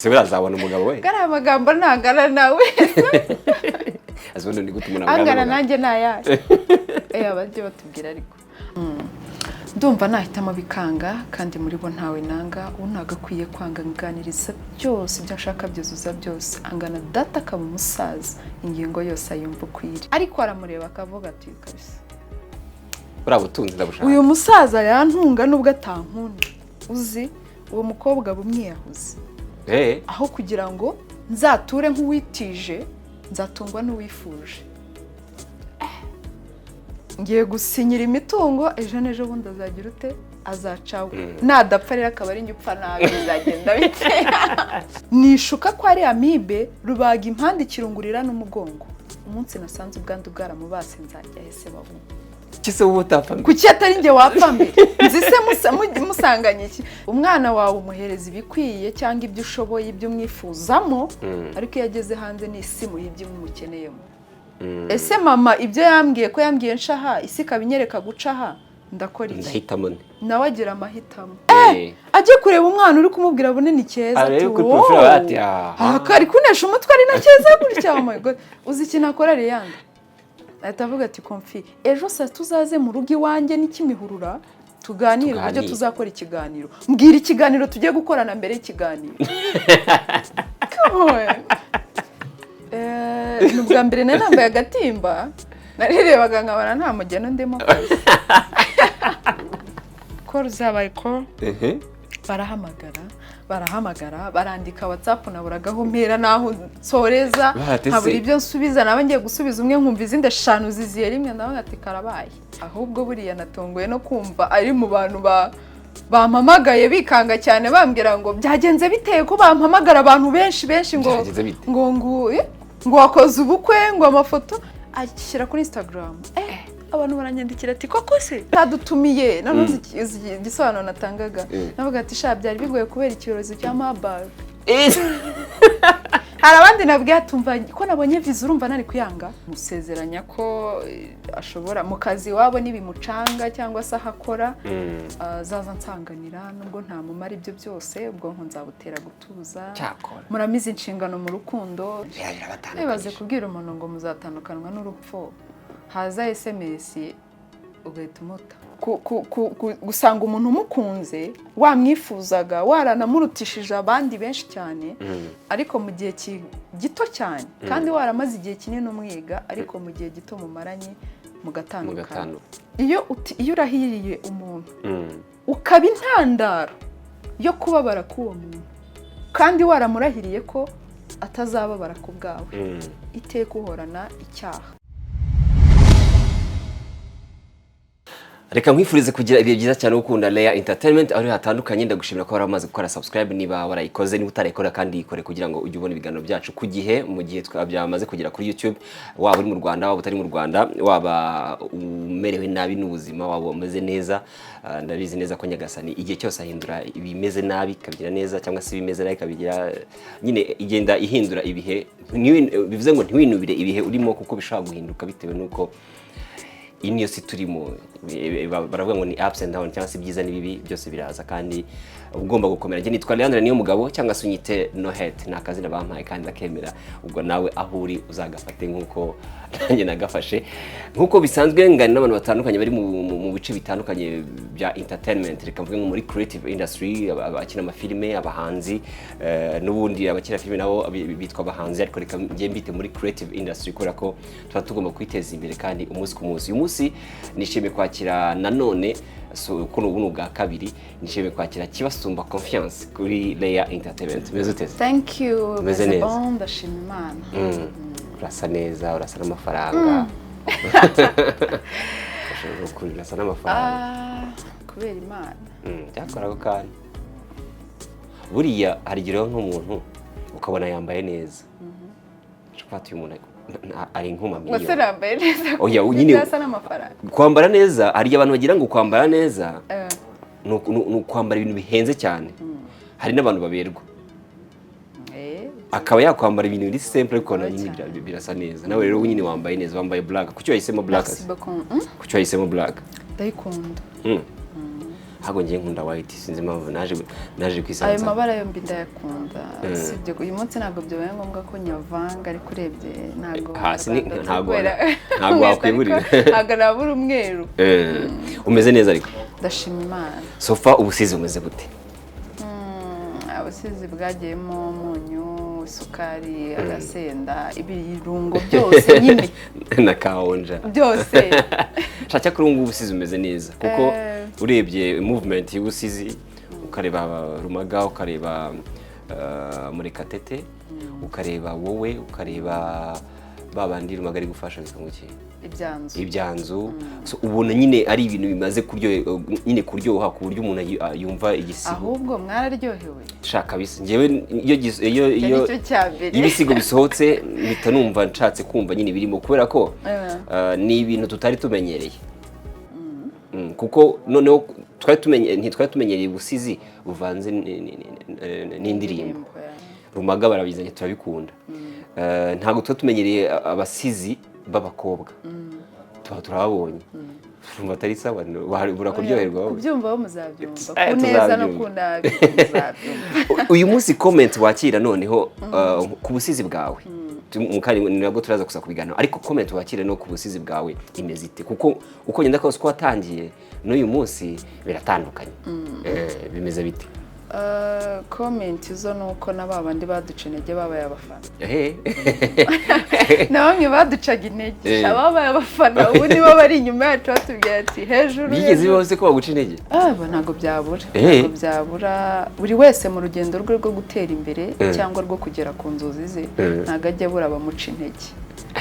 Se birazabona umugabo we. Gara amagambo ntangana nawe. Azondo ndi gutuma nabwo. Angana nanjye nayaje. Abajye batubwira ariko. Ndumva nahitamo bikanga kandi muri bo ntawe nanga unagakwiye kwanga nganiriza byose byashaka byuzuza byose angana data kaba umusaza ingingo yose ayumva kwiri ariko aramureba akavuga ati kabisa urabutunzi ndabushaka uyu musaza yantunga nubwo atankunda uzi uwo mukobwa bumwiyahuze aho kugira ngo nzature nk'uwitije nzatungwa n'uwifuje ngiye gusinyira imitungo ejo bundi azagira ute azacawe nadapfa rero akaba ari nyupfa nabi bizagenda bite nishuka ko ari amibe rubaga impande kirungurira n'umugongo umunsi nasanze ubwandu bwaramubase nzajya hese babu kise ubutapfa kuki atari nge wapfa mbere nzise musanganye iki umwana wawe umuhereza ibikwiye cyangwa ibyo ushoboye ibyo mwifuzamo ariko iyo ageze hanze n'isimu y'ibyo mumukeneyemo ese mama ibyo yambwiye ko yambwiye nshaha isi kabinyereka gucaha ndakora iki ndahitamo nawe agira amahitamo ajye kureba umwana uri kumubwira bunini cyeza ati kari kunesha umutwe ari na cyeza gutya oh my god uzi ikintu akora Riyanda atavuga ati konfi ejo saa tuzaze mu rugo iwanjye n'ikimihurura tuganire uburyo tuzakora ikiganiro mbwira ikiganiro tujye gukorana mbere y'ikiganiro nubwa mbere nambaye agatimba narirebaga nkabana nta mugeno ndimo ko ruzabaye ko barahamagara barandika WhatsApp naburagaho mpera naho nsoreza habura ibyo nsubiza nawe ngiye gusubiza umwe nkumva izindi 5 ziziye rimwe nawe ati karabaye ahubwo buriya natongoye no kumva ari mu bantu bampamagaye bikanga cyane bambwira ngo byagenze biteye ko bampamagara abantu benshi ngo wakoze ubukwe ngo amafoto akishyira kuri Instagram abantu baranyandikira ati koko se tadutumiye nanoze igisobanuro natangaga navuga ati sha byari bigoye kubera ikirozo cya Marburg hari abandi nabwiye atumva ko nabonye visa urumva nari kuyanga musezeranya ko ashobora mu kazi wabo nibimucanga cyangwa se ahakora zaza nsanganira nubwo nta mumara ibyo byose ubwonko nzabutera gutuza muramize inshingano mu rukundo bibaze kubwira umuntu ngo muzatandukanwa n'urupfu haza SMS ugahita umuta gusanga umuntu umukunze wamwifuzaga waranamurutishije abandi benshi cyane ariko mu gihe gito cyane kandi waramaze igihe kinini umwiga ariko mu gihe gito mumaranye mugatandukana iyo urahiriye umuntu ukaba intandaro yo kubabara k'uwo muntu kandi waramurahiriye ko atazababara ku bwawe iteka uhorana icyaha. Reka nkwifurize kugira ibihe byiza cyane gukunda Leya Entertainment aho hatandukanye ndagushimira ko waramaze gukora subscribe niba warayikoze niba utarayikora kandi ikore kugira ngo ujye ubona ibiganiro byacu ku gihe mu gihe twabyamaze kugera kuri YouTube waba uri mu Rwanda waba utari mu Rwanda waba umerewe nabi n'ubuzima waba umeze neza ndabizi neza ko Nyagasani igihe cyose ahindura ibimeze nabi kabigira neza cyangwa se ibimeze nabi kabigira nyine igenda ihindura ibihe bivuze ngo ntiwinubire ibihe urimo kuko bishaka guhinduka bitewe nuko iniyo si turimo baravuga ngo ni ups and downs cyangwa se byiza n'ibibi byose biraza kandi ugomba gukomera. Nge nitwa Leandre niyo mugabo cyangwa se unyite No Hate nakazina bampaye kandi nakemera ubwo nawe aho uri uzagafate nkuko nanjye nagafashe nkuko bisanzwe ngani n'abantu batandukanye bari mu bice bitandukanye bya entertainment reka mvuge muri creative industry abakina amafilme abahanzi n'ubundi abakina filme nabo bitwa abahanzi ariko reka nge mbite muri creative industry kubera ko tuba tugomba kwiteza imbere kandi umunsi ku munsi. Uyu munsi nishimiye kwakira nanone kuno buno bwa kabiri nishimiye kwakira Kibasumba Confiance kuri Leya Entertainment. Meze ute? Thank you. Meze neza. Ndashima Imana. Urasa neza, urasa n'amafaranga. Urasa n'amafaranga. Kubera Imana. Byakoraho kandi. Buriya harigiraho nk'umuntu ukabona yambaye neza. Shufati umuntu ari nkuma miliyoni. Wase yambaye neza. Oya nyine urasa n'amafaranga. Kwambara neza hari abantu bagira ngo kwambara neza no kwambara ibintu bihenze cyane. Hari n'abantu baberwa. Akaba yakwambara ibintu biri simple ariko nyine birasa neza. Nawe rero nyine wambaye neza wambaye black. Kuki wahisemo black? Kuki wahisemo black? Ndayikunda. hago ngiye nkunda white sinzi impamvu naje kwisanza ayo mabara yombi ndayakunda sibyo uyu munsi ntabwo byabaye ngombwa ko nyavanga ariko urebye ntabwo wakwigurira ntabwo nabura umweru umeze neza ariko ndashima Imana sofa ubusizi umeze gute ubusizi bwagiyemo umunyu isukari agasenda ibirungo byose nyine na kawunja byose shaka kuri ubu ubusizi umeze neza kuko urebye movement y'ubusizi ukareba Rumaga ukareba Murekatete ukareba wowe ukareba babandi Rumaga ari gufasha bikanguki ibyanzu so ubona nyine ari ibintu bimaze kuryoha ku buryo umuntu yumva igisigo ahubwo mwararyohewe shaka bise ngewe iyo ibisigo bisohotse mpita numva nshatse kumva nyine birimo kubera ko ni ibintu tutari tumenyereye kuko noneho ntitwari tumenyereye ubusizi buvanze n'indirimbo Rumaga barabizanye turabikunda ntabwo tuba tumenyereye abasizi b'abakobwa turababonye urumva atari sawa burakuryoherwa kubyumva muzabyumva ku neza no ku nabi uyu munsi comment wakira noneho ku busizi bwawe nabwo turaza gusa kubiganira ariko comment wakira no ku busizi bwawe imeze ite kuko uko ngenda kose ko watangiye n'uyu munsi biratandukanye bimeze bite comment zo nuko nababandi baduca intege babaye abafana na bamwe baducaga intege ababaye abafana ubu nibo bari inyuma yacu batubwira ati hejuru bigeze bose ko baguca intege ntabwo byabura buri wese mu rugendo rwe rwo gutera imbere cyangwa rwo kugera ku nzozi ze ntabwo ajya abura abamuca intege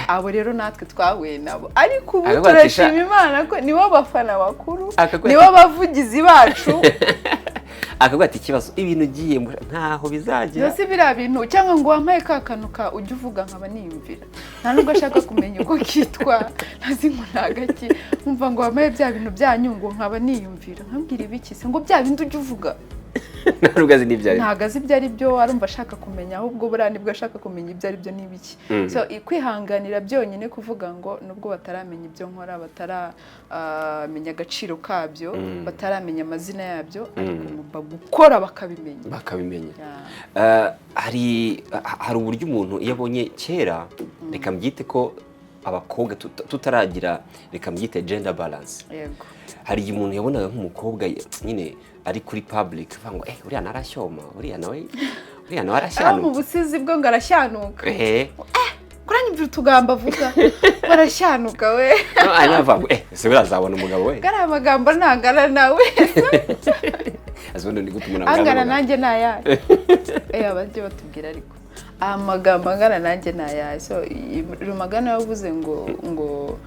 abo rero natwe twahuye nabo ariko ubu turashima Imana ko nibo bafana bakuru nibo bavugizi bacu akavuga ati ikibazo ibintu ugiye ntaho bizagira yose biriya bintu cyangwa ngo wampaye kakanuka ujye uvuga nkaba niyumvira nta nubwo ashaka kumenya uko kitwa ntazi ngo ntagaki umva ngo wampaye bya bintu byanyungu nkaba niyumvira nkabwira ibiki se ngo bya bindi ujye uvuga ntabwo azi n'ibyo ari ntabwo azi ibyo ari byo arumva ashaka kumenya ahubwo buriya nibwo ashaka kumenya ibyo ari byo n'ibiki so kwihanganira byonyine kuvuga ngo nubwo bataramenya ibyo nkora bataramenya agaciro kabyo bataramenya amazina yabyo ariko gukora bakabimenya hari uburyo umuntu iyo abonye kera reka mbyite ko abakobwa tutaragira reka mbyite gender balance hari igihe umuntu yabonaga nk'umukobwa nyine ari kuri public ngo uriya narashyoma uriya nawe arashyanuka mu busizi bwo ngo arashyanuka kuranyumvira utugamba avuga barashyanuka we navuga ngo ese urazabona umugabo we gari amagambo ntangana nawe azubundi ndi gutuma angana nanjye nayaye abajye batubwira ariko amagambo angana nanjye nayaye so Rumaga yavuze ngo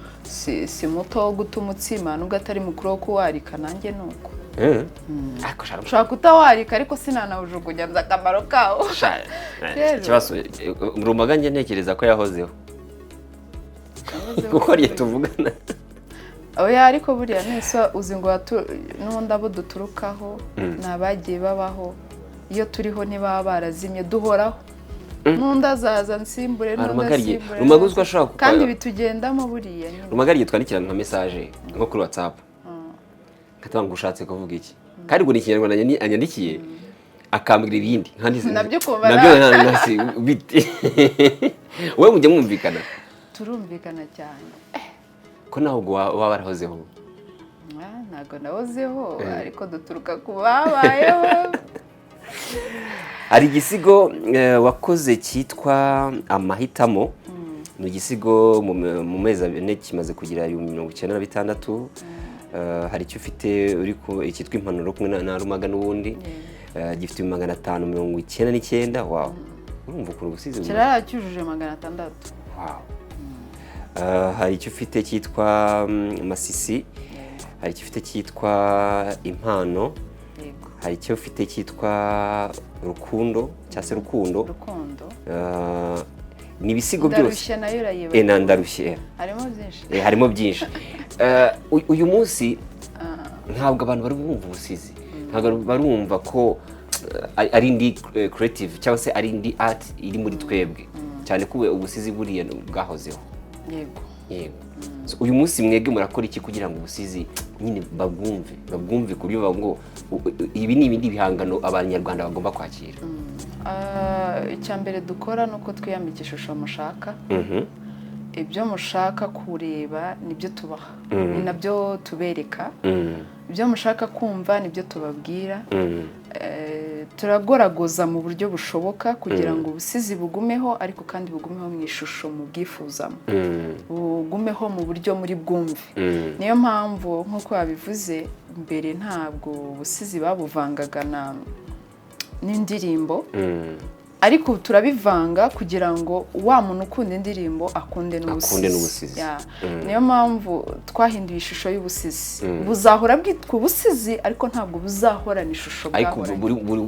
si muto wo guta umutsima nubwo atari mukuru wo kuwarika nanjye nuko ushobora kutawarika ariko sinanawujugunya nzi akamaro kawo ikibazo Rumaga njye ntekereza ko yahozeho kuko ariyo tuvugana oya ariko buriya nese uzi ngo n'ubundi abo duturukaho ni abagiye babaho iyo turiho ntibaba barazimye duhoraho n'undi azaza nsimbure n'undi asimbure Rumaga uzwi ashobora kandi bitugendamo buriya Rumaga ariyo twandikirana nka message nko kuri WhatsApp katanga ngo ushatse kuvuga iki kandi ngo ni Ikinyarwanda anyandikiye akambwira ibindi nabyo nasi biti wowe mujye mwumvikana turumvikana cyane ko ntabwo waba warahozeho ntabwo nahozeho ariko duturuka ku babayeho hari igisigo wakoze cyitwa Amahitamo ni igisigo mu mezi ane kimaze kugira 96 hari icyo ufite icyitwa Impanuro kumwe na Rumaga n'ubundi gifite 599 wow urumva ukuntu ubusizi cyaracyujuje 600 wow hari icyo ufite cyitwa Masisi hari icyo ufite cyitwa Impano hari icyo ufite cyitwa Rukundo cyangwa se Rukundo ni ibisigo byose Ndarushye harimo byinshi uyu munsi ntabwo abantu bari bumva ubusizi ntabwo barumva ko ari indi creative cyangwa se ari indi art iri muri twebwe cyane ko ubusizi buriya bwahozeho yego uyu munsi mwebwe murakora iki kugira ngo ubusizi nyine babwumve ku buryo ngo ibi ni ibindi bihangano abanyarwanda bagomba kwakira. Icya mbere dukora ni uko twiyambika ishusho mushaka, ibyo mushaka kureba nibyo tubaha, ni nabyo tubereka, ibyo mushaka kumva nibyo tubabwira. Turagoragoza mu buryo bushoboka kugira ngo ubusizi bugumeho, ariko kandi bugumeho mu ishusho mu bwifuzamo, bugumeho mu buryo muri bwumve. Niyo mpamvu nk'uko babivuze mbere, ntabwo ubusizi babuvangaga n'indirimbo, ariko turabivanga kugira ngo wa muntu ukunda indirimbo akunde n'ubusizi. Niyo mpamvu twahinduye ishusho y'ubusizi. Buzahora bwitwa ubusizi, ariko ntabwo buzahorana ishusho bwahoranye,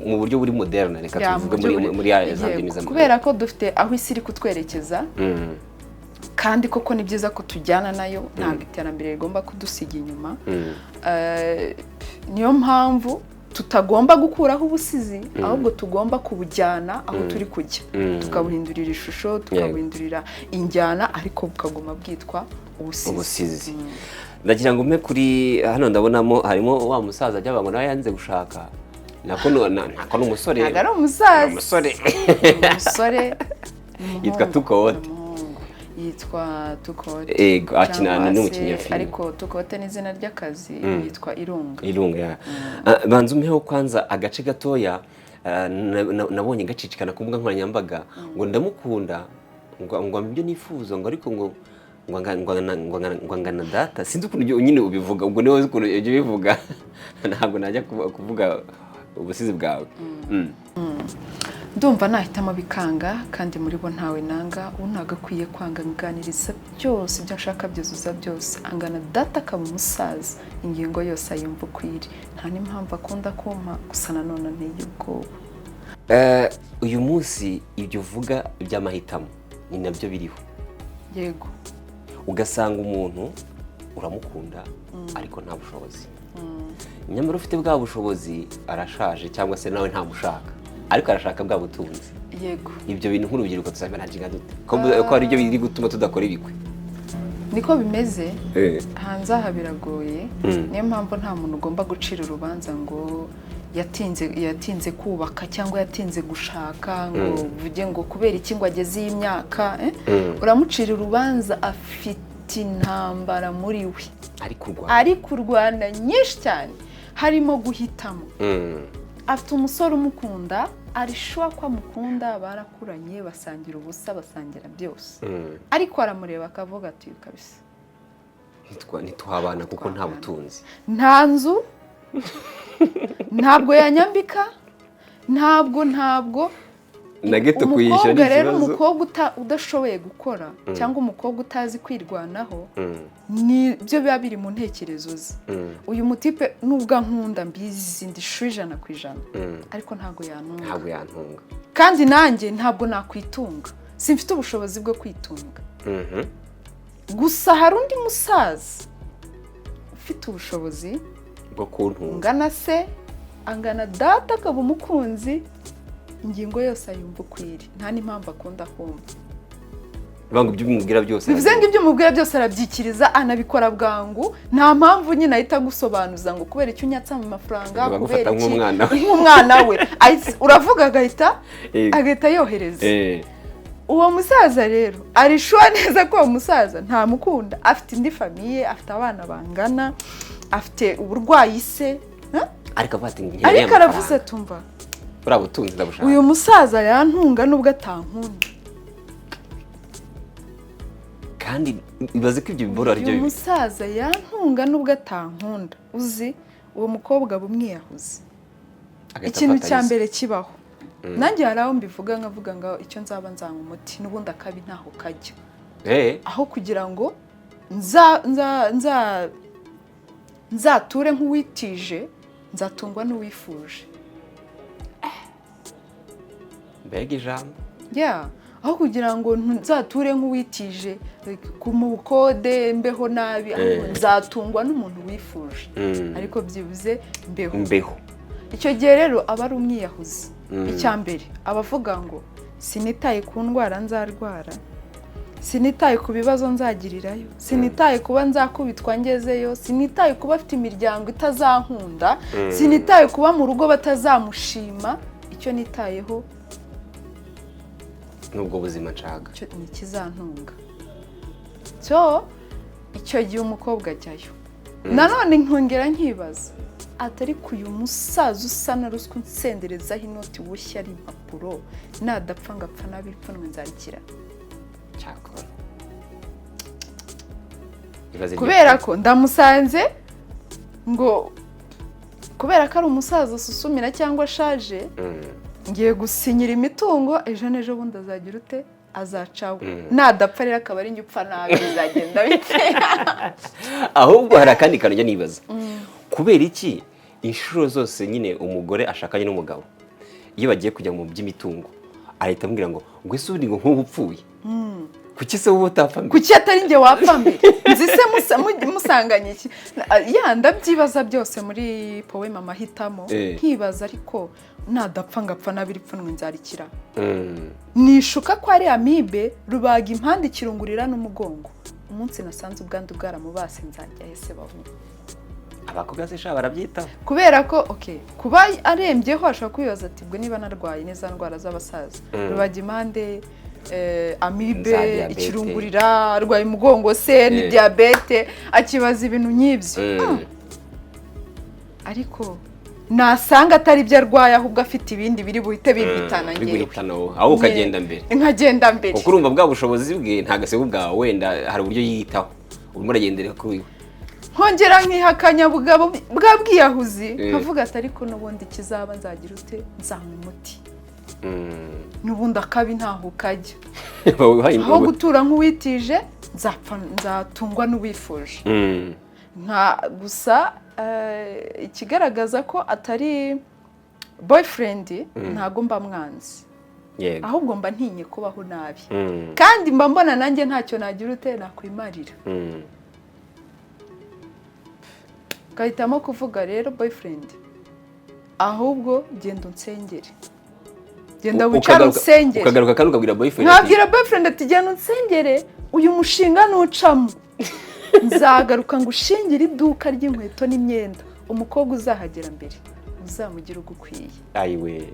mu buryo buri moderne. Reka tuvuge muri za ndimi z'amahanga, kubera ko dufite aho isi iri kutwerekeza, kandi koko ni byiza ko tujyana nayo, ntabwo iterambere rigomba kudusiga inyuma. Niyo mpamvu tutagomba gukuraho ubusizi, ahubwo tugomba kubujyana aho turi kujya, tukabuhindurira ishusho, tukabuhindurira injyana, ariko bukaguma bwitwa ubusizi. Ndagira ngo umpe kuri hano, ndabonamo harimo wa musaza ajya ngo nawe yanze gushaka. Nako ni umusore. Ntabwo ari umusaza, umusore yitwa Tukote. Yitwa Tukote. Ego, akinana n'umukinyafilm. Ariko Tukote ni izina ry'akazi, yitwa Irunga. Irunga. Banza umpeho kwanza agace gatoya, nabonye gacicikana ku mbuga nkoranyambaga ngo ndamukunda, ngo ibyo nifuza, ngo ariko ngo ngana data. Sinzi ukuntu nyine ubivuga, ubwo niwe uzi ukuntu ibyo bivuga. Ntabwo najya kuvuga ubusizi bwawe. Ndumva nahitamo bikanga, kandi muri bo ntawe nanga. Ntabwo akwiye kwanga nganiriza byose, ibyo nshaka byuzuza byose. Angana data akaba umusaza, ingingo yose ayumva ukwiri. Nta n'impamvu akunda kumpa, gusa nanone nteye ubwoba. Uyu munsi ibyo uvuga by'amahitamo ni nabyo biriho. Yego. Ugasanga umuntu uramukunda, ariko nta bushobozi. Nyamara ufite bwa bushobozi arashaje, cyangwa se nawe ntamushaka, ariko arashaka bwa butunzi. Yego. Ibyo bintu nk'urubyiruko tuzabimanaginga dute? Ko ari byo biri gutuma tudakora ibikwe. Niko bimeze. Hanze aha biragoye. Niyo mpamvu nta muntu ugomba gucira urubanza ngo yatinze kubaka cyangwa yatinze gushaka, ngo uvuge ngo kubera iki ngo ageze iyi myaka. Uramucira urubanza afite intambara muri we, ari kurwana nyinshi cyane, harimo guhitamo. Afite umusore umukunda, ari shuwa ko amukunda, barakuranye, basangira ubusa, basangira byose, ariko aramureba akavuga ati kabisa ntituhabana kuko nta butunzi, nta nzu, ntabwo yanyambika, ntabwo na geto kuyishyura n'ikibazo. Rero umukobwa udashoboye gukora, cyangwa umukobwa utazi kwirwanaho, nibyo biba biri mu ntekerezo ze. Uyu mutipe nubwo nkunda mbizi, ndishu 100%, ariko ntabwo yantunga. Kandi nanjye ntabwo nakwitunga, simfite ubushobozi bwo kwitunga. Gusa hari undi musaza ufite ubushobozi bwo kuntunga, ngana se, angana data akaba umukunzi, ingingo yose ayumva ukwiri, nta n'impamvu akunda kumva. Banga ibyo umubwira byose, bivuze ngo ibyo umubwira byose arabyikiriza, anabikora bwangu. Nta mpamvu nyine ahita gusobanuza ngo kubera icyo unyatsa mu mafaranga, kubera iki nk'umwana we. Uravuga agahita yohereza. Uwo musaza rero arishuwa neza ko uwo musaza ntamukunda, afite indi famiye, afite abana bangana, afite uburwayi se, ariko aravuze tumva urabutunzi ndabushaka. Uyu musaza yantunga nubwo atankunda. Kandi ibaze ko ibyo bibora ari byo. Uyu musaza yantunga nubwo atankunda. Uzi uwo mukobwa bumwiyahuze. Ikintu cya mbere kibaho. Nanjye haraho mbivuga nkavuga ngo icyo nzaba nzanga umuti, n'ubundi akabi ntaho kajya. Aho kugira ngo nzature nk'uwitije, nzatungwa n'uwifuje. Mbega ijambo. Aho kugira ngo nzature nk'uwitije, ku mukode mbeho nabi, nzatungwa n'umuntu wifuje, ariko byibuze mbeho. Icyo gihe rero aba ari umwiyahuzi. Icya mbere abavuga ngo sinitaye ku ndwara nzarwara, sinitaye ku bibazo nzagirirayo, sinitaye kuba nzakubitwa ngezeyo, sinitaye kuba afite imiryango itazankunda, sinitaye kuba mu rugo batazamushima. Icyo nitayeho nubwo buzima nshaka ni ikizantunga. So icyo gihe umukobwa ajyayo. Nanone nkongera nkibaza atari kuyu musaza usa na ruswa nsenderezaho inoti wushya ari impapuro nadapfa ngapfa nabipfunwe nzarikira. cyakora kubera ko ndamusanze ngo kubera ko ari umusaza susumira cyangwa ashaje ngiye gusinyira imitungo ejo n'ejo bundi azagira ute azacaho nadapfa rero akaba ari njye upfa nabi bizagenda bite. ahubwo hari akandi kantu njya nibaza kubera iki inshuro zose nyine umugore ashakanye n'umugabo iyo bagiye kujya mu by'imitungo ahita ambwira ngo ese ubundi ngo nk'ubu upfuye kuki se wowe utapfa mbere kuki atari njye wapfa mbere nzi se musanganye iki ndabyibaza byose muri poema amahitamo nkibaza ariko nadapfa ngapfa nabiri pfunwe nzarikira. Nishuka ko ari amibe rubaga impande ikirungurira n'umugongo umunsi nasanze ubwandu bwaramubase nzajya hese bavuga abakobwa se sha barabyitaho kubera ko kuba arembyeho ashobora kwibaza ati bwo niba narwaye neza ndwara z'abasaza rubaga impande amibe ikirungurira arwaye umugongo se ni diabete akibaza ibintu nk'ibyo ariko nasanga atari byo arwaye ahubwo afite ibindi biri buhite bibitana ngewe aho ukagenda mbere nkagenda mbere kuko urumva bwa bushobozi bwe ntagasego bwawe wenda hari uburyo yiyitaho urimo uragendera kuri we nkongera nkihakanya bwa bwiyahuzi nkavuga ati ariko n'ubundi kizaba nzagira ute nzanywa umuti n'ubundi akabi ntaho ukajya aho gutura nk'uwitije nzatungwa n'uwifuje gusa ikigaragaza ko atari boyfriend ntago mba mwanzi ahubwo mba ntinye kubaho nabi kandi mba mbona nanjye ntacyo nagira ute nakwimarira gahitamo kuvuga rero boyfriend ahubwo genda unsengere genda wicara unsengere ukagaruka kandi ukabwira boyfriend nkabwira boyfriend ati genda unsengere uyu mushinga nucamo nzagaruka ngo ushingire iduka ry'inkweto n'imyenda umukobwa uzahagera mbere uzamugira ugukwiye ayiwe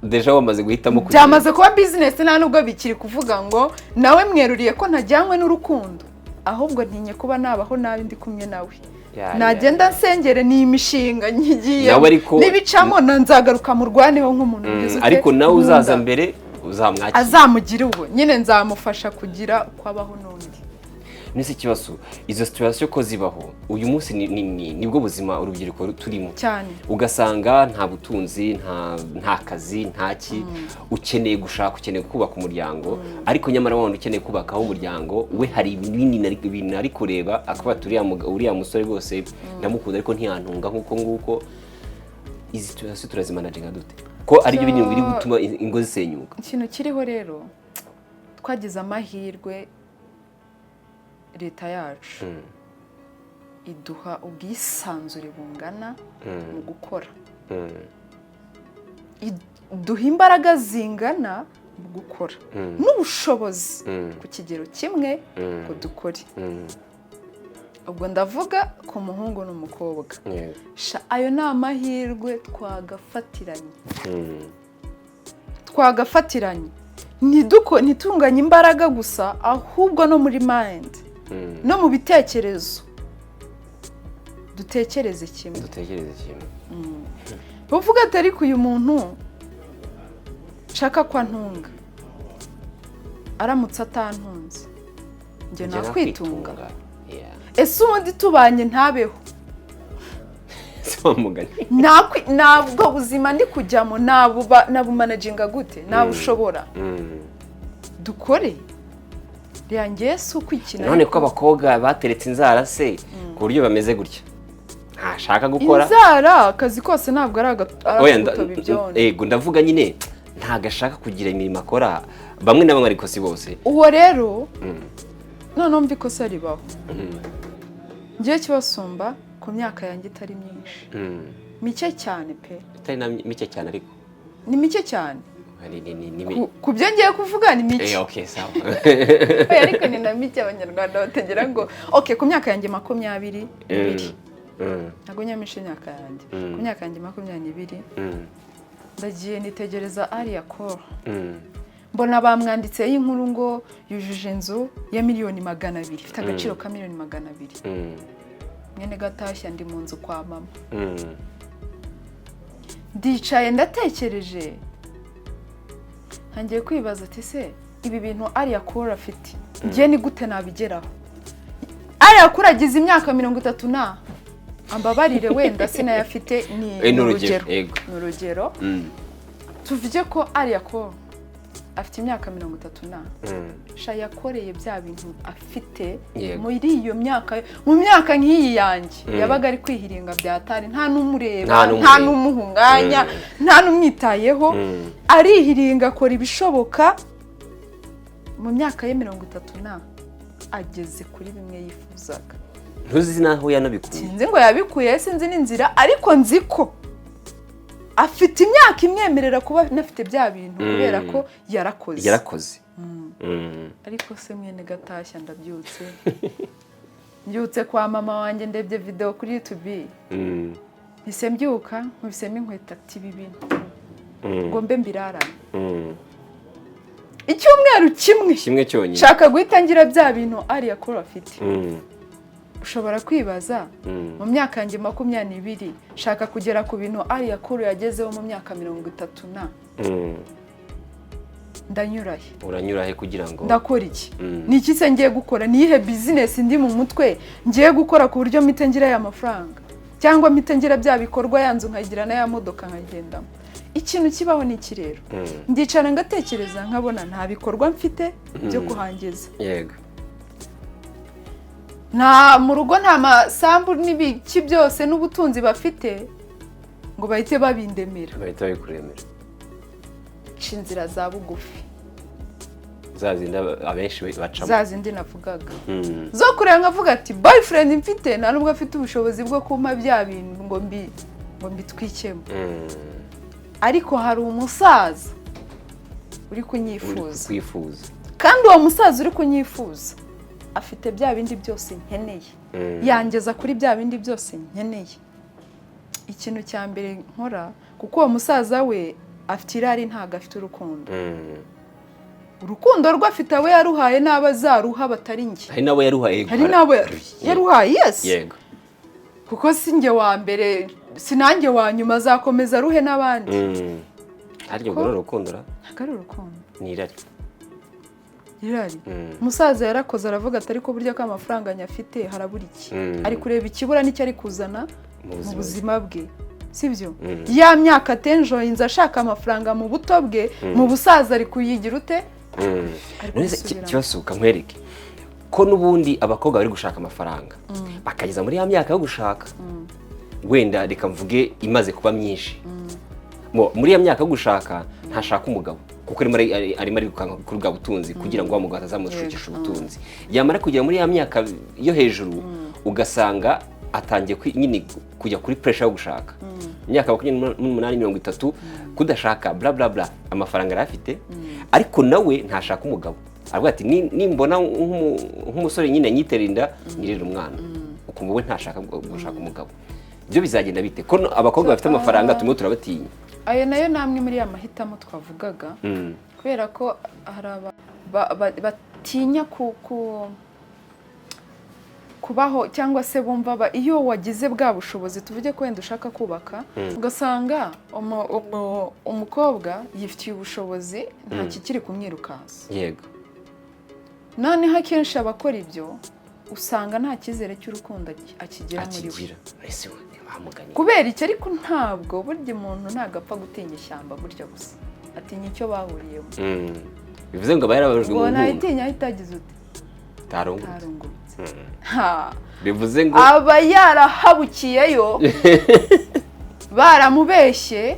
deja wamaze guhitamo byamaze kuba business nta nubwo bikiri kuvuga ngo nawe mweruriye ko ntajyanywe n'urukundo ahubwo ntinye kuba nabaho nabi ndi kumwe nawe nagenda nsengere ni imishinga nyigiye n'ibicamo nzagaruka mu rwaneho nk'umuntu ugize ariko nawe uzaza mbere uzamwakira azamugira ubwo nyine nzamufasha kugira kwabaho n'undi nese kibazo izo situation ko zibaho uyu munsi nibwo buzima urubyiruko turimo cyane ugasanga nta butunzi nta kazi ntaki ukeneye gushaka ukeneye kubaka umuryango ariko nyamara wabona ukeneye kubakaho umuryango we hari ibintu ari kureba akaba uriya musore rwose ndamukunda ariko ntiyantunga nk'uko izi situation turazimanaginga dute ko ari byo bintu biri gutuma ingo zisenyuka ikintu kiriho rero twagize amahirwe leta yacu iduha ubwisanzure bungana mu gukora iduha imbaraga zingana mu gukora n'ubushobozi ku kigero kimwe ngo dukore ubwo ndavuga ku muhungu n'umukobwa ayo ni amahirwe twagafatiranye ntitunganye imbaraga gusa ahubwo no muri mind no mu bitekerezo dutekereze kimwe uvuga ati ariko uyu muntu nshaka ko antunga aramutse atantunze njye nakwitunga ese ubundi tubanye ntabeho ntabwo buzima ndi kujyamo nabumanaginga gute nabushobora dukore yanjye si ukwikina none ko abakobwa bateretse inzara se ku buryo bameze gutya ntashaka gukora inzara akazi kose ntabwo ari agakutoba ibyondo yego ndavuga nyine ntago ashaka kugira imirimo akora bamwe na bamwe ariko si bose uwo rero noneho mva ikosa ribaho ngiye kibasumba ku myaka yanjye itari myinshi mike cyane pe itari na mike cyane ariko ni mike cyane ku byo ngiye kuvuga ni mike. Okay, sawa. Ariko ni na mike abanyarwanda bategera ngo okay ku myaka yanjye 22 ntabwo nyamishe imyaka yanjye ku myaka yanjye 22 ndagiye nitegereza Aria Cole mbona bamwanditse y'inkuru ngo yujuje inzu ya miliyoni 200 ifite agaciro ka miliyoni 200 mwene gatashya ndi mu nzu kwa mama ndicaye ndatekereje ntangiye kwibaza ati se ibi bintu Aria Cole afite ngiye ni gute nabigeraho Aria Cole agize imyaka 30 na ambabarire wenda sinayafite ni urugero tuvuge ko Aria Cole afite imyaka 30 na sha yakoreye bya bintu afite muri iyo myaka mu myaka nk'iyi yanjye yabaga ari kwihiringa byatari nta numureba nta numuhunganya nta numwitayeho arihiringa akora ibishoboka mu myaka ye 30 na ageze kuri bimwe yifuzaga ntuzi naho yanabikuye sinzi ngo yabikuye sinzi n'inzira ariko nzi ko afite imyaka imwemerera kuba nafite bya bintu kubera ko yarakoze ariko se mwene gatashya ndabyutse mbyutse kwa mama wanjye ndebye video kuri YouTube ise mbyuka nkubisemo inkweta ati bibintu ngo mbe mbirarana icyumweru kimwe cyonyine shaka guhita ngira bya bintu Aria Cole afite ushobora kwibaza mu myaka yanjye 22 shaka kugera ku bintu Aria Cole yagezeho mu myaka 30 na uranyurahe kugira ngo ndakora iki ni iki se ngiye gukora nihe business ndi mu mutwe ngiye gukora ku buryo mite ngira ya mafaranga cyangwa mite ngira bya bikorwa yanzu nkagira na ya modoka nkagendamo ikintu kibaho ni iki rero ndicara ngatekereza nkabona nta bikorwa mfite byo kuhangeza yego nta mu rugo nta masambu n'ibiki byose n'ubutunzi bafite ngo bahite babindemera bahita babikuremera inzira za bugufi zazindi abenshi bacamo zazindi navugaga zo kureba nkavuga ati boyfriend mfite nta nubwo afite ubushobozi bwo kumpa bya bintu ngo mbitwikemo ariko hari umusaza uri kunyifuza kandi uwo musaza uri kunyifuza afite bya bindi byose nkeneye yangeza kuri bya bindi byose nkeneye ikintu cya mbere nkora kuko uwo musaza we afite irari ntago afite urukundo rwe afite we yaruhaye n'abazaruha batari njye hari nabo yaruhaye yes yego kuko sinjye wa mbere sinanjye wa nyuma azakomeza ruhe n'abandi haryo goro rukundo ntago urukundo ni irari umusaza yarakoze aravuga ati ariko burya ko amafaranga nyafite harabura iki ari kureba ikibura n'icyo ari kuzana mu buzima bwe sibyo ya myaka atenjoyinze ashaka amafaranga mu buto bwe mu busaza ari kuyigira ute kibasuka nkwereke ko nubundi abakobwa bari gushaka amafaranga bakageza muri ya myaka yo gushaka wenda reka mvuge imaze kuba myinshi muri ya myaka yo gushaka ntashaka umugabo kuko arimo ari kuri bwa butunzi kugira ngo wa mugabo atazamushukisha ubutunzi yamara kugera muri ya myaka yo hejuru ugasanga atangiye nyine kujya kuri pressure yo gushaka imyaka 28-30 kudashaka bla bla bla amafaranga arafite ariko nawe ntashaka umugabo aravuga ati nimbona nk'umusore nyine nyiterinda nyirira umwana ukumva we ntashaka gushaka umugabo byo bizagenda bite ko abakobwa bafite amafaranga tumwe turabatinya ayo nayo namwe muri ya mahitamo twavugaga kubera ko hari batinya kubaho cyangwa se bumva iyo wagize bwa bushobozi tuvuge ko wenda ushaka kubaka ugasanga umukobwa yifitiye ubushobozi nta kikiri kumwirukansa yego noneho akenshi abakora ibyo usanga nta cyizere cy'urukundo akigira muri we kubera icyo ariko ntabwo burya umuntu ntabwo apfa gutinya ishyamba gutya gusa atinya icyo bahuriyemo bivuze ngo bayarabajwe mu nta itinya itagize ute tarungurutse bivuze ngo aba yarahabukiyeyo baramubeshye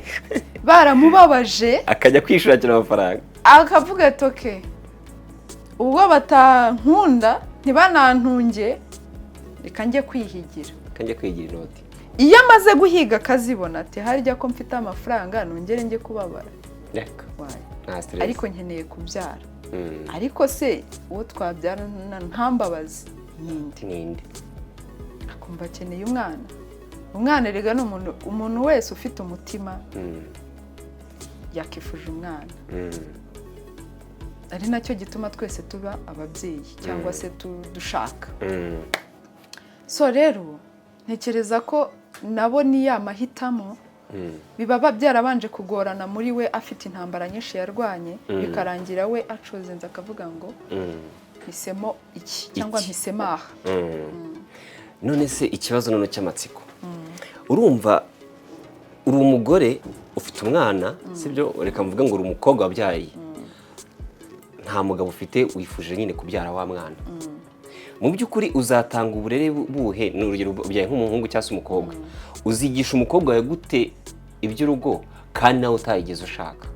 baramubabaje akajya kwishakira amafaranga akavuga ati okay ubwo batankunda ntibanantunge reka njye kwihigira inoti iyo amaze guhiga akazibona ati harya ko mfite amafaranga nongere njye kubabara reka ariko nkeneye kubyara ariko se uwo twabyarana ntambabazi ninde akumva akeneye umwana rega ni umuntu wese ufite umutima yakifuje umwana ari nacyo gituma twese tuba ababyeyi cyangwa se dushaka so rero ntekereza ko nabo ni ya mahitamo bibaba byarabanje kugorana muri we afite intambara nyinshi yarwanye bikarangira we acozenze akavuga ngo mpisemo iki cyangwa mpisemo aha none se ikibazo none cy'amatsiko urumva uri umugore ufite umwana sibyo reka mvuga ngo uri umukobwa wabyaye nta mugabo ufite wifuje nyine kubyara wa mwana mu by'ukuri uzatanga uburere buhe ni urugero byaye nk'umuhungu cyangwa se umukobwa uzigisha umukobwa wawe gute iby'urugo kandi nawe utayigeze ushaka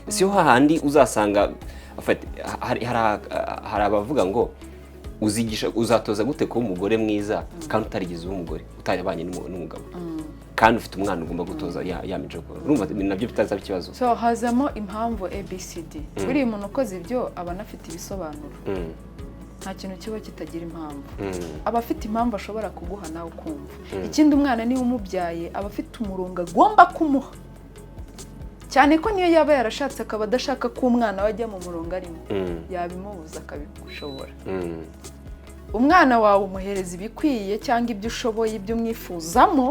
siho hahandi uzasanga hari abavuga ngo uzatoza gute kuba umugore mwiza kandi utarigeze uba umugore utarabanye n'umugabo kandi ufite umwana ugomba gutoza ya mico urumva nabyo bitazaba ikibazo so hazamo impamvu ABCD buri muntu ukoze ibyo aba anafite ibisobanuro nta kintu kiba kitagira impamvu aba afite impamvu ashobora kuguha nawe ukumva ikindi umwana niwe umubyaye aba afite umurongo agomba kumuha cyane ko niyo yaba yarashatse akaba adashaka ko umwana we ajya mu murongo arimo yabimubuza akabigushobora umwana wawe umuhereza ibikwiye cyangwa ibyo ushoboye ibyo umwifuzamo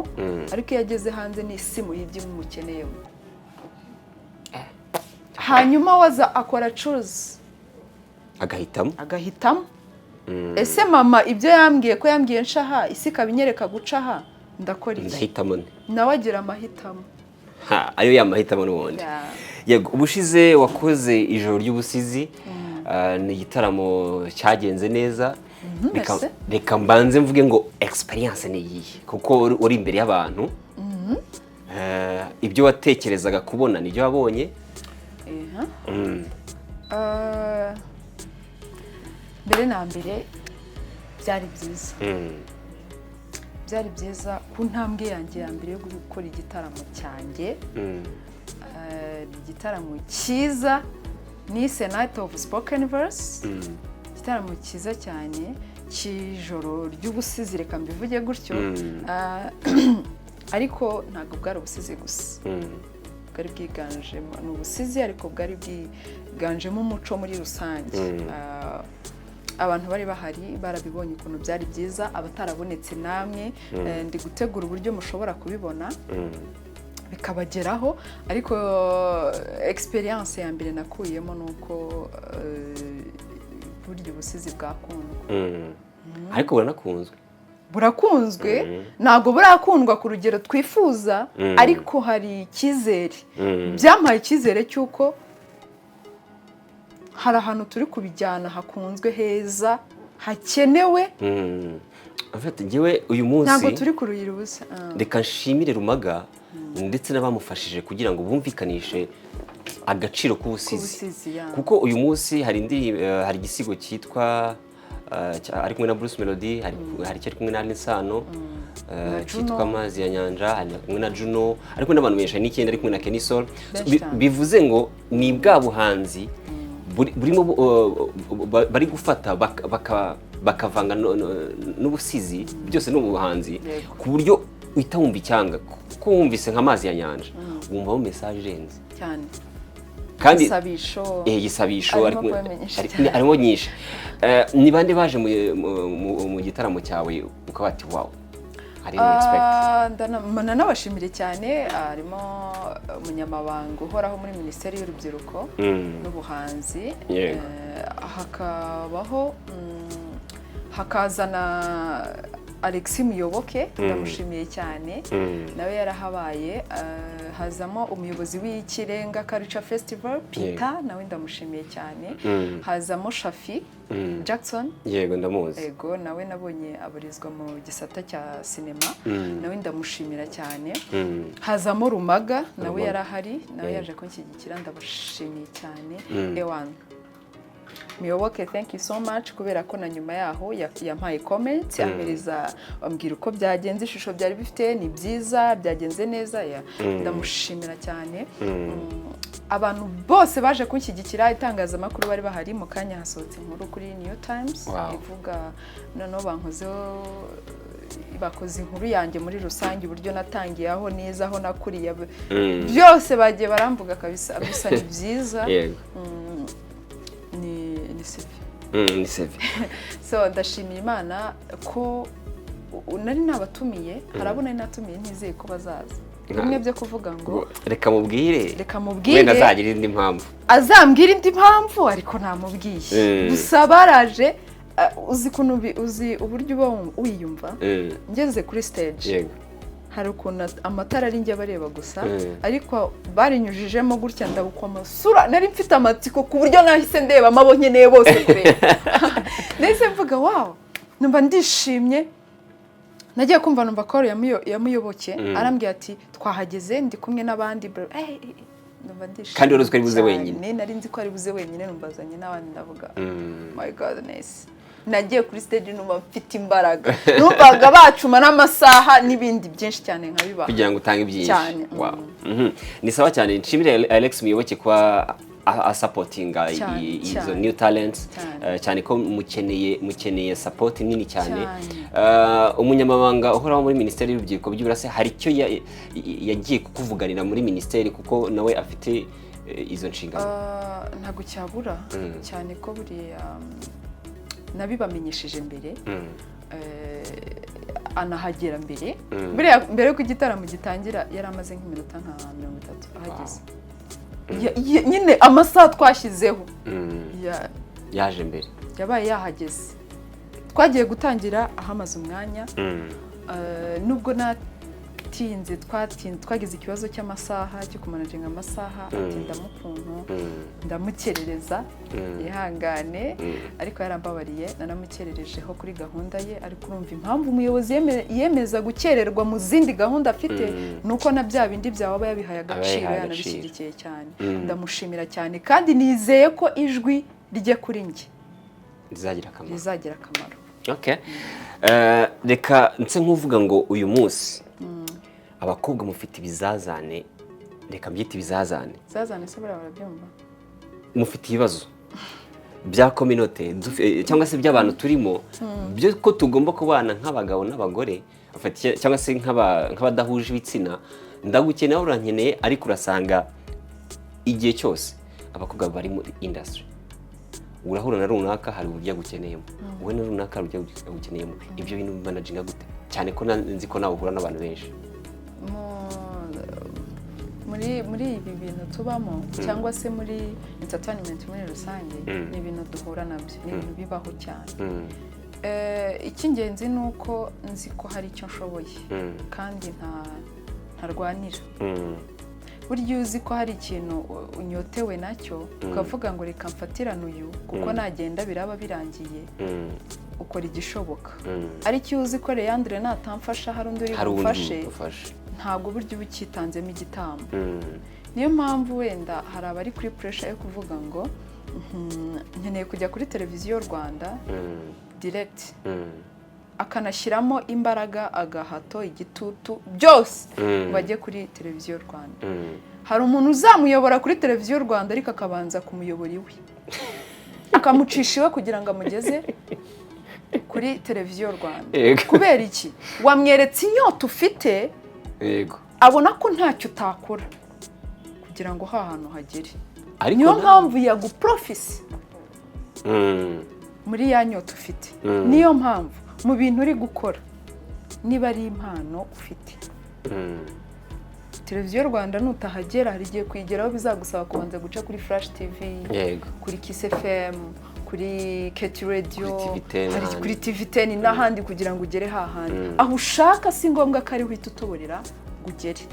ariko iyo ageze hanze n'isimu y'ibyo umukeneyemo hanyuma waza akora curuzi agahitamo ese mama ibyo yambwiye ko yambwiye nshaha isi kabinyereka gucaha ndakora iki nawe agira amahitamo ayo yamahitamo n'ubundi yego ubushize wakoze ijoro ry'ubusizi ni igitaramo cyagenze neza reka mbanze mvuge ngo experience ni iyihe kuko uri imbere y'abantu ibyo watekerezaga kubona nibyo wabonye mbere na mbere byari byiza ku ntambwe yanjye ya mbere yo gukora igitaramo cyanjye igitaramo cyiza nise Night of Spoken Verse igitaramo cyiza cyane cy'ijoro ry'ubusizi reka mbivuge gutyo ariko ntabwo bwari ubusizi gusa bwari bwiganjemo ni ubusizi ariko bwari bwiganjemo umuco muri rusange abantu bari bahari barabibonye ukuntu byari byiza abatarabonetse namwe ndi gutegura uburyo mushobora kubibona bikabageraho ariko experience ya mbere nakuyemo nuko burya ubusizi bwakundwa ariko burakunzwe ntabwo burakundwa ku rugero twifuza ariko hari icyizere byampaye icyizere cy'uko hari ahantu turi kubijyana hakunzwe heza hakenewe njyewe uyu munsi ntabwo turi kuruyira ubusa reka nshimire Rumaga ndetse n'abamufashije kugira ngo bumvikanishe agaciro k'ubusizi kuko uyu munsi hari igisigo cyitwa ari kumwe na Bruce Melody hari icyo ari kumwe na Nisano cyitwa Amazi ya Nyanja hari kumwe na Juno ariko n'abantu benshi hari n'ikindi ari kumwe na Kenny Soul bivuze ngo ni bwa buhanzi burimo bari gufata bakavanga n'ubusizi byose n'ubuhanzi ku buryo uhita wumva icyanga kuko wumvise nk'Amazi ya Nyanja wumvaho message irenze cyane kandi igisabisho arimo nyinshi ni bande baje mu gitaramo cyawe ukaba ati wow nabashimire cyane harimo umunyamabanga uhoraho muri Minisiteri y'Urubyiruko n'Ubuhanzi hakazana Alexis Muyoboke ndamushimiye cyane nawe yarahabaye hazamo umuyobozi w'ikirenga Culture Festival Peter nawe ndamushimiye cyane hazamo Shafi Jackson yego ndamuzi yego nawe nabonye abarizwa mu gisata cya sinema nawe ndamushimira cyane hazamo Rumaga nawe yarahari nawe yaje kunshyigikira ndabashimiye cyane Ewan Muyoboke thank you so much kubera ko na nyuma yaho yampaye comment yamereza ambwira uko byagenze ishusho byari bifite ni byiza byagenze neza ndamushimira cyane abantu bose baje kunshyigikira, itangazamakuru bari bahari. Mu kanya hasohotse inkuru kuri New Times ivuga noneho bakoze inkuru yanjye muri rusange, uburyo natangiye aho neza, aho nakuriye, byose bagiye baramvuga kabisa. Gusa ni byiza, ni sevi. So ndashimira Imana ko nari nabatumiye, harabona natumiye ntizeye ko bazaza. Bimwe byo kuvuga ngo reka mubwire wenda azagira indi mpamvu, azambwira indi mpamvu, ariko ntamubwiye. Gusa baraje, uzi uburyo uba wiyumva. Ngeze kuri stage hari ukuntu amatara ari njye bareba gusa, ariko barinyujijemo gutya ndabukwa amasura, nari mfite amatsiko ku buryo nahise ndeba amabo nkeneye bose kureba. Nahise mvuga wow, numva ndishimye. Nagiye kumva numva ko yamuyoboke, arambwira ati twahageze ndi kumwe n'abandi. Numva ndishimye kandi uruzi ko ari buze wenyine. Nari nzi ko ari buze wenyine, numbazanye n'abandi, ndavuga my godness. Nagiye kuri stage numva mfite imbaraga, numvaga bacuma n'amasaha n'ibindi byinshi cyane nkabiba kugira ngo utange byinshi. Wow. Ni sawa cyane. Nshimire Alex Muyoboke kwa supportinga izo new talents, cyane ko mukeneye support nini cyane. Umunyamabanga uhoraho muri Minisiteri y'Urubyiruko by'Uburase hari icyo yagiye kukuvuganira muri Minisiteri, kuko nawe afite izo nshingano? Ntago cyabura cyane ko buriya nabibamenyesheje mbere, anahagera mbere. Mbere yuko igitaramo gitangira yari amaze nk'iminota nka 30 ahageze. Nyine amasaha twashyizeho yaje mbere, yabaye yahageze. Twagiye gutangira ahamaze umwanya, nubwo natinze, twagize ikibazo cy'amasaha, cyo kumanaginga amasaha, atinda mukuntu ndamukerereza, yihangane, ariko yarambabariye, nanamukererejeho kuri gahunda ye. Ariko urumva impamvu umuyobozi yemeza gukererwa mu zindi gahunda afite, nuko na bya bindi byaba yabihaye agaciro, yanabishyigikiye cyane. Ndamushimira cyane, kandi nizeye ko ijwi rye kuri njye rizagira akamaro. Okay. Reka nse nkuvuga ngo uyu munsi abakobwa mufite ibizazane, reka mbyite ibizazane. Bizazane se barabyumva? Mufite ibibazo bya community cyangwa se by'abantu turimo, byo ko tugomba kubana nk'abagabo n'abagore, cyangwa se nk'abadahuje ibitsina. Ndagukeneye, urankeneye, ariko urasanga igihe cyose abakobwa bari muri industry, urahura na runaka hari uburyo gukeneyemo, wowe na runaka hari uburyo gukeneyemo. Ibyo bintu managinga gute? Cyane ko nzi ko nawe uhura n'abantu benshi muri ibi bintu tubamo, cyangwa se muri entertainment muri rusange. Ni ibintu duhura nabyo, ni ibintu bibaho cyane. Icy'ingenzi ni uko nzi ko hari icyo nshoboye, kandi ntarwanira. Burya uzi ko hari ikintu unyotewe nacyo, ukavuga ngo reka mfatirane uyu, kuko nagenda biraba birangiye, ukora igishoboka. Ariko uzi ko Leandre natamfasha hari undi uri bufashe, ntabwo burya uba ukitanzemo igitambo. Niyo mpamvu wenda hari abari kuri pressure yo kuvuga ngo nkeneye kujya kuri televiziyo Rwanda direct, akanashyiramo imbaraga, agahato, igitutu, byose bajye kuri televiziyo Rwanda. Hari umuntu uzamuyobora kuri televiziyo Rwanda, ariko akabanza kumuyobora iwe, akamucisha iwe kugira ngo amugeze kuri televiziyo Rwanda. Kubera iki? Wamweretse inyota ufite, abona ko ntacyo utakora kugira ngo hantu hagere. Niyo mpamvu yaguprofisi muri ya nyota ufite. Niyo mpamvu mu bintu uri gukora, niba ari impano ufite, televiziyo Rwanda nutahagera, hari igihe kuyigeraho bizagusaba kubanza guca kuri Flash TV, kuri Kiss FM, kuri Keti Radio, kuri TV10 n'ahandi, kugira ngo ugere hahandi aho ushaka. Si ngombwa ko ari uhita utoborera ugere.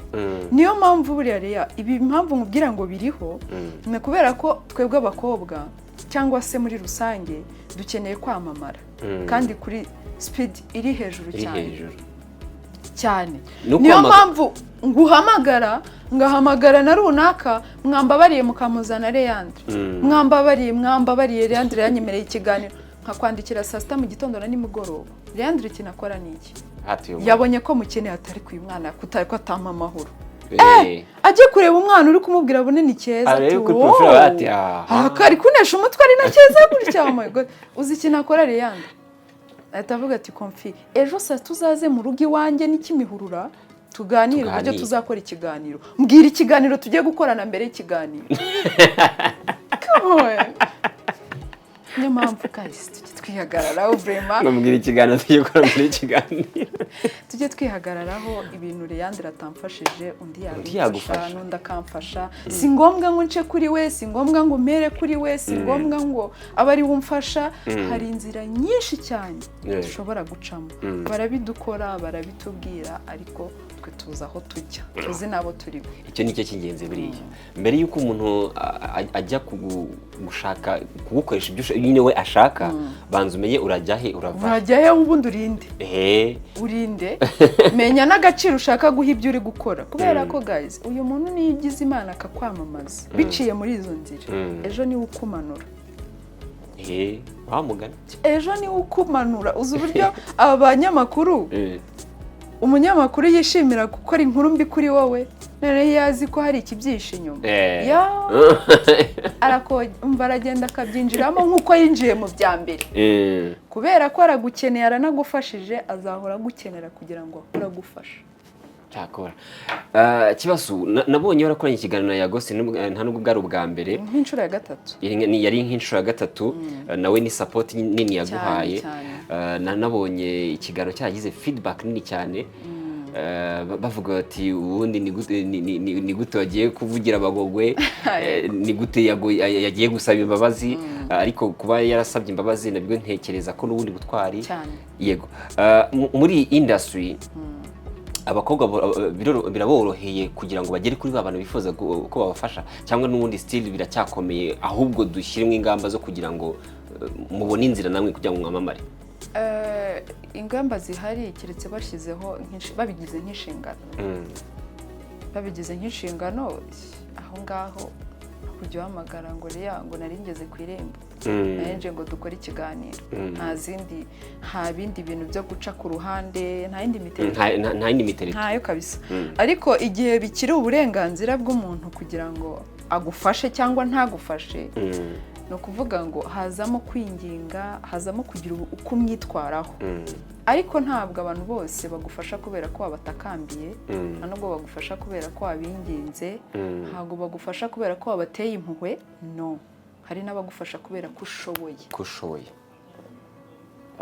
Niyo mpamvu buriya rero ibi mpamvu nkubwira ngo biriho, ni kubera ko twebwe abakobwa cyangwa se muri rusange dukeneye kwamamara, kandi kuri speed iri hejuru cyane. Niyo mpamvu ngahamagara na runaka, mwambabariye mukamuzana Leandre, mwambabariye Leandre yanyemereye ikiganiro, nkakwandikira saa 6 mu gitondo na nimugoroba. Leandre kinakora niki? Yabonye ko mukeneye, atari ku mwana kutari ko atampa amahoro. ajye kureba umwana uri kumubwira bunini keza arebe kuri profile bati kari kunesha umutwe ari na keza gutya oh my god uzi ikintu akora Leyandre ahita avuga ati Konfi ejo saa tuzaze mu rugo iwanjye n'ikimihurura tuganire uburyo tuzakora ikiganiro mbwira ikiganiro tugiye gukorana mbere y'ikiganiro niyo mpamvu guys tujye twihagararaho vraiment mbwira ikiganiro tugiye gukora mbere y'ikiganiro tujye twihagararaho ibintu Leyandre atamfashije undi yagufasha n'undi akamfasha si ngombwa ngo nce kuri we si ngombwa ngo mere kuri we si ngombwa ngo aba ari wumfasha hari inzira nyinshi cyane dushobora gucamo barabidukora barabitubwira ariko twe tuzi aho tujya tuzi nabo turi icyo nicyo cy'ingenzi buriya mbere yuko umuntu ajya gushaka kugukoresha ibyo nyine we ashaka banza umenye urajyahe urajyahe ubundi urinde menya n'agaciro ushaka guha ibyo uri gukora kubera ko guys uyu muntu niyigize Imana akakwamamaza biciye muri izo nzira ejo niwe ukumanura wamugana ejo niwe ukumanura uzi uburyo aba banyamakuru umunyamakuru yishimira gukora inkuru mbi kuri wowe none yazi ko hari ikibyishe inyuma aragenda akabyinjiramo nk'uko yinjiye mu bya mbere kubera ko aragukeneye aranagufashije azahora agukenera kugira ngo akore agufasha cyakora kibazo nabonye warakoranye ikiganiro na Yago nta nubwo bwari ubwa mbere nk'inshuro ya gatatu yari nk'inshuro ya gatatu nawe ni support nini yaguhaye nabonye ikiganiro cyagize feedback nini cyane bavuga bati ubundi ni gute wagiye kuvugira Abagogwe ni gute yagiye gusaba imbabazi ariko kuba yarasabye imbabazi nabwo ntekereza ko n'ubundi butwari yego muri industry abakobwa biraboroheye kugira ngo bagere kuri babana bifuza ko babafasha cyangwa n'ubundi still biracyakomeye ahubwo dushyiremo ingamba zo kugira ngo mubone inzira namwe kugira ngo mwamamare ingamba zihari kiretse bashyizeho babigize nk'inshingano aho ngaho kujya uhamagara ngo ngo nari ngeze ku irembo narenje ngo dukore ikiganiro nta bindi bintu byo guca ku ruhande nta yindi miterere ntayo kabisa ariko igihe bikiri uburenganzira bw'umuntu kugira ngo agufashe cyangwa ntagufashe ni ukuvuga ngo hazamo kwinginga hazamo kugira uko umwitwaraho ariko ntabwo abantu bose bagufasha kubera ko wabatakambiye nta nubwo bagufasha kubera ko wabinginze ntabwo bagufasha kubera ko wabateye impuhwe no hari n'abagufasha kubera ko ushoboye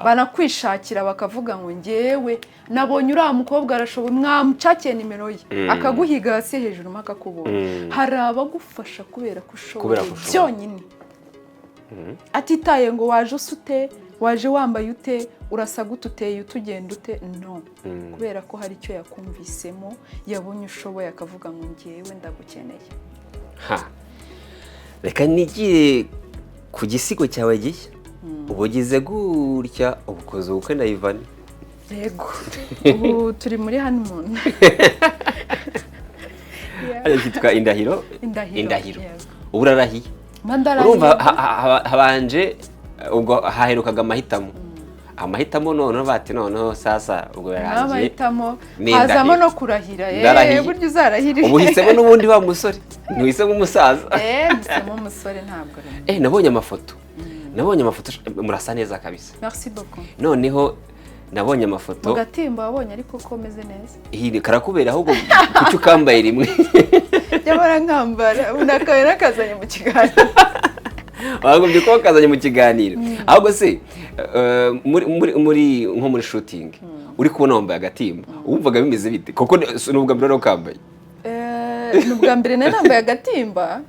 banakwishakira bakavuga ngo ngewe nabonye uriya mukobwa arashoboye mwamucakiye nimero ye akaguhiga hasi hejuru akakubona hari abagufasha kubera ko ushoboye byonyine atitaye ngo waje usute waje wambaye ute urasa gute uteye utugenda ute no kubera ko hari icyo yakumvisemo yabonye ushoboye akavuga ngo ngewe ndagukeneye reka nigire ku gisigo cyawe gishya ubugize gutya ubukoze ubukwe na Ivan yego ubu turi muri honeymoon cyitwa indahiro ubu urarahiye urumva habanje ubwo haherukaga amahitamo noneho bati noneho sasa ubwo yarangiye amahitamo hazamo no kurahira buryo uzarahirira ubu hisemo n'ubundi wa musore ntuhisemo umusaza hisemo umusore ntabwo nabonye amafoto murasa neza kabisa merci beaucoup noneho nabonye amafoto mu gatimba wabonye ariko ko meze neza karakubera ahubwo kuki ukambaye rimwe nyamara nkambara unakawe nakazanye mu kiganiro wagombye kuba wakazanye mu kiganiro ahubwo se nko muri shooting uri kubona wambaye agatimba wumvaga bimeze bite kuko ni ubwa mbere ukambaye ni ubwa mbere nari nambaye agatimba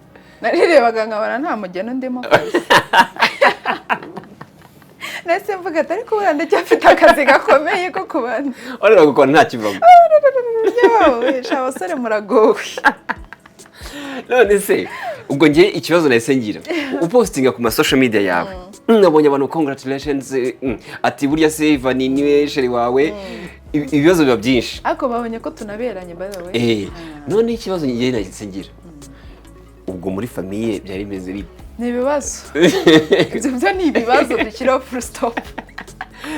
narirebaga nkabona nta mugeno ndimo nese mvuga ati ariko ubundi ndacyafite akazi gakomeye ko kubana ureba gukora nta kivamo abasore muragowe none se ubwo ngiye ikibazo nahise ngira upostinga ku social media yawe nabonye abantu congratulations ati burya se Ivan niwe sheri wawe ibibazo biba byinshi ariko babonye ko tunaberanye by the way none ikibazo ngiye nahise ngira ubwo muri famille byari bimeze bite ni ibibazo ibyo ni ibibazo dushyiraho full stop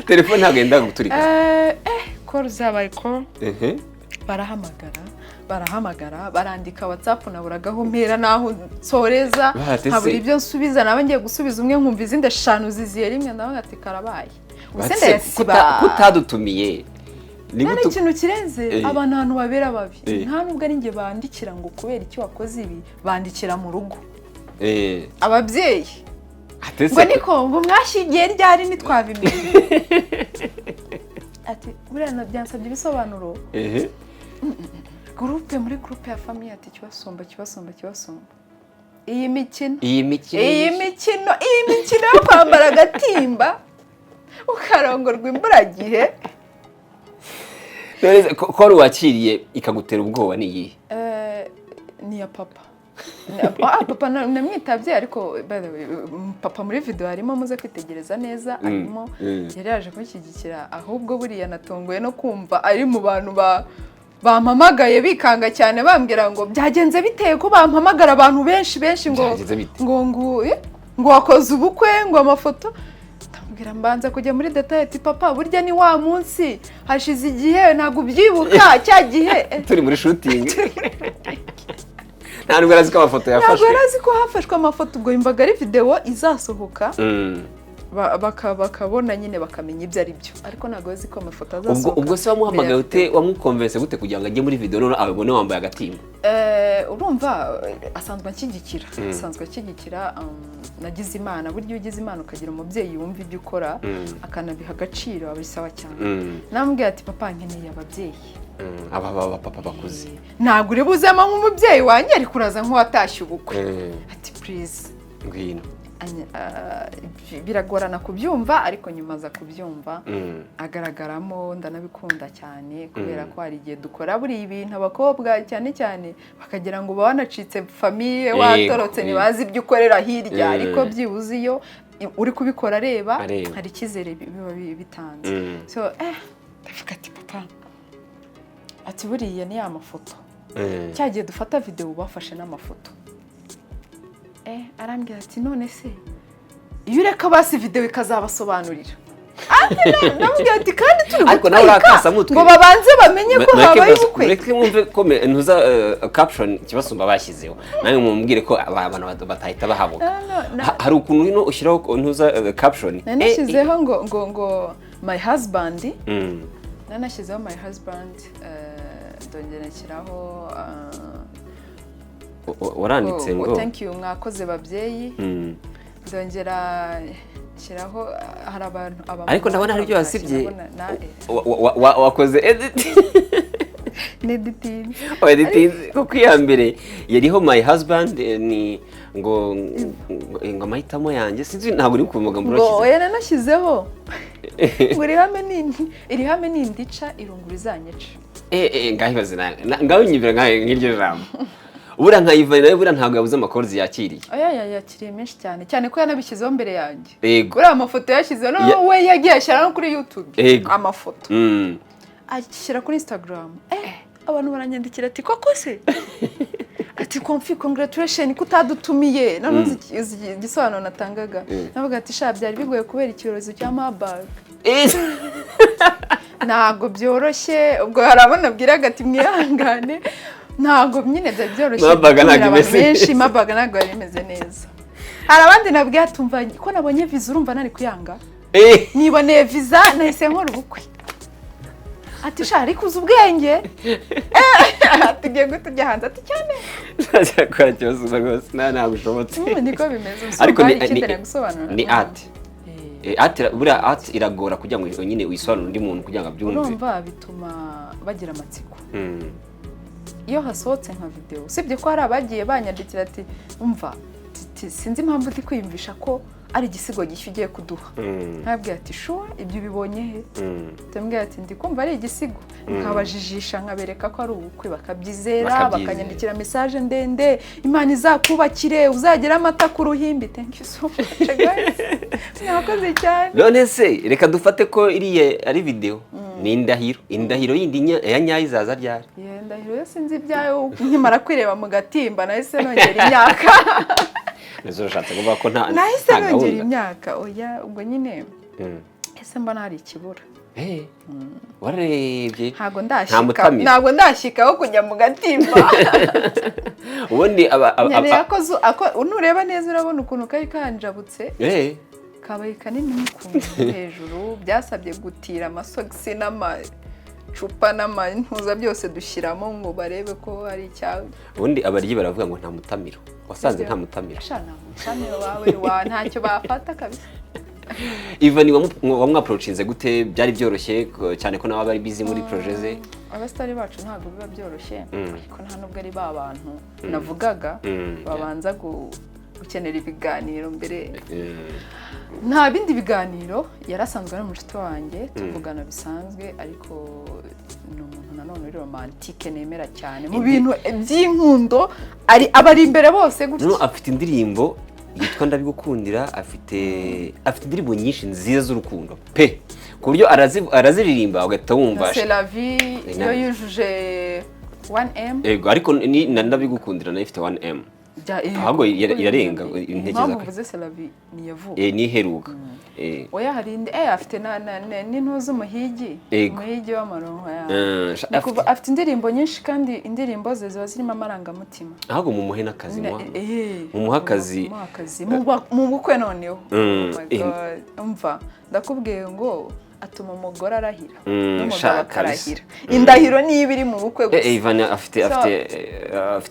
telefone ntabwo yenda guturika call zabaye ko barahamagara barahamagara barandika WhatsApp naburagaho mpera naho nsoreza Bahatese. habura ibyo nsubiza nawe ngiye gusubiza umwe nkumva izindi 5 ziziye rimwe nawe ati karabaye usende yasiba kutadutumiye nari ikintu kirenze abantu babera babi nta nubwo ari nge bandikira ngo kubera icyo wakoze ibi bandikira mu rugo ababyeyi ngo niko ngo mwashigiye ryari nitwabimenye ati buriya byansabye ibisobanuro muri groupe ya famille ati kibasomba iyi mikino yo kwambara agatimba ukarongorwa imburagihe ko wakiriye ikagutera ubwoba ni iyi ni ya papa papa namwitabye ariko papa muri video harimo muze kwitegereza neza arimo yari yaje kunshyigikira ahubwo buriya natongoye no kumva ari mu bantu bampamagaye bikanga cyane bambwira ngo byagenze biteye ko bampamagara abantu benshi ngo wakoze ubukwe ngo amafoto ndambwira mbanza kujya muri detail ati papa burya ni wa munsi hashize igihe ntago ubyibuka cya gihe turi muri shooting ntabwo arazi ko amafoto yafashwe ntabwo arazi ko hafashwe amafoto ubwo imbaga ari video izasohoka bakabona nyine bakamenya ibyo ari byo ariko ntabwo azi ko amafoto azasohoka ubwo se wamuhamagaye ute wamukonvense gute kugira ngo ajye muri video none abone wambaye agatimba urumva asanzwe akigikira nagize imana buryo ugize imana ukagira umubyeyi wumva ibyo ukora akanabiha agaciro abisawa cyane namubwiye ati papa nkeneye ababyeyi aba papa bakuze ntabwo uri buzema nk'umubyeyi wanjye ariko uraza nk'uwatashye ubukwe ati please ngwino biragorana kubyumva ariko nyuma aza kubyumva agaragaramo ndanabikunda cyane kubera ko hari igihe dukora buri ibintu abakobwa cyane cyane bakagira ngo banacitse famille watorotse ntibazi ibyo ukorera hirya ariko byibuze iyo uri kubikora areba hari icyizere biba bitanze so ndavuga ati papa ati buriya ni ya mafoto cyagiye dufata video bafashe n'amafoto arambwira ati none se iyo ureka basi video ikazabasobanurira namubwira ati kandi turi ariko nawe urakasa mutwe ngo babanze bamenye ko habaye ubukwe reka mwumve ko ntuza caption kibasumba bashyizeho nawe mumubwire ko abantu batahita bahabuka hari ukuntu hino ushyiraho ntuza caption nanashyizeho ngo my husband nanashyizeho my husband ndongera nshyiraho waranditse ngo thank you mwakoze babyeyi ndongera nshyiraho hari abantu ariko ndabona hari ibyo wasibye wakoze editing kuko iya mbere yariho my husband ni ngo amahitamo yanjye sinzi ntabwo uri ku magambo urashyize oya nanashyizeho ngo iri hame ni indica irungura izanyica ngahibaze ngaho nyibira nk'iryo jambo ubura nkayivana nawe bura ntabwo yabuze amakuru yakiriye yakiriye menshi cyane ko yanabishyizeho mbere yanjye yego uriya amafoto yashyizeho no we yagiye ashyira no kuri YouTube amafoto ashyira kuri Instagram abantu baranyandikira ati koko se ati congratulation ko utadutumiye none igisobanuro natangaga navuga ati sha byari bigoye kubera ikirozo cya Marburg ntabwo byoroshye ubwo harabona bwiraga ati mwihangane ntabwo nyine byoroshye benshi Marburg ntabwo yari imeze neza hari abandi nabwiye atumva ko nabonye visa urumva nari kuyanga niboneye visa nahise nkora ubukwe ati sha ariko uzi ubwenge tugiye gutujya hanze ati cyane kwa kibazo rwose ntabwo ushobotse niko bimeze ariko ni art buriya art iragora kugira ngo nyine wisobanure undi muntu kugira ngo abyumve urumva bituma bagira amatsiko iyo hasohotse nka video usibye ko hari abagiye banyandikira ati umva sinzi impamvu ndi kwiyumvisha ko ari igisigo gishya ugiye kuduha ntabwo ati sure ibyo bibonye he ndambwira ati ndi kumva ari igisigo nkabajijisha nkabereka ko ari ubukwe bakabyizera bakanyandikira message ndende Imana izakubakire uzagera amata ku ruhimbi thank you so much guys mwakoze cyane none se reka dufate ko iriye ari video ni indahiro yindi ya nyayo izaza ryari indahiro yo sinzi ibyayo nkimara kwireba mu gatimba nahise nongera imyaka nizo ushatse kuvuga ko nta nahise nongera imyaka oya ubwo nyine ese mbona hari ikibura wararebye ntabwo ndashyikaho kujya mu gatimba ubundi nureba neza urabona ukuntu kari kanjabutse kabaye kanini n'ukuntu hejuru byasabye gutira amasogisi n'amacupa n'amantuza byose dushyiramo ngo barebe ko hari icyawe. Ubundi abaryi baravuga ngo nta mutamiro, wasanze nta mutamiro. Nta mutamiro wawe ntacyo bafata kabisa. Ivan wamwaprocinze gute? Byari byoroshye cyane ko nawe bari busy muri projet ze? Abastari bacu ntabwo biba byoroshye ariko nta nubwo ari ba bantu navugaga babanza gukenera ibiganiro mbere. Nta bindi biganiro, yarasanzwe ari umushuti wanjye tuvugana bisanzwe, ariko ni umuntu nanone uri romantique nemera cyane mu bintu by'inkundo, abari imbere bose gutyo. Afite indirimbo yitwa Ndabigukundira, afite indirimbo nyinshi nziza z'urukundo pe, ku buryo araziririmba ugahita wumva C'est la vie yo yujuje 1M. Yego, ariko Ndabigukundira nayo ifite 1M. Ahubwo irarenga intekerezo ko C'est la vie ni yavuga niheruka. Oya hari indi afite n'intuzo umuhigi w'amaronko afite indirimbo nyinshi kandi indirimbo ze ziba zirimo amarangamutima. Ahubwo mumuhe n'akazi mumuha akazi mu bukwe noneho. Umva ndakubwiye ngo atuma umugore arahira n'umugabo akarahira. Indahiro niba iri mu bukwe gusa. Ivan afite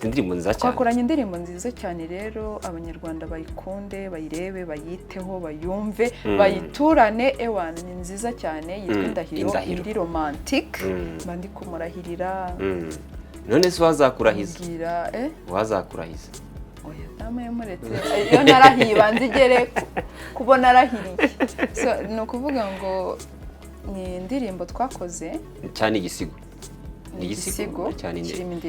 indirimbo nziza cyane. Twakoranye indirimbo nziza cyane rero, abanyarwanda bayikunde, bayirebe, bayiteho, bayumve, bayiturane. Ewana ni nziza cyane, yitwa Indahiro, indi romantique, bandi kumurahirira. None se wazakurahiza? Wazakurahiza? Oya dama yamuretse iyo narahiye banze igere kubona arahiriye. So ni ukuvuga ngo ni indirimbo twakoze cyane igisigo. Ni igisigo cyane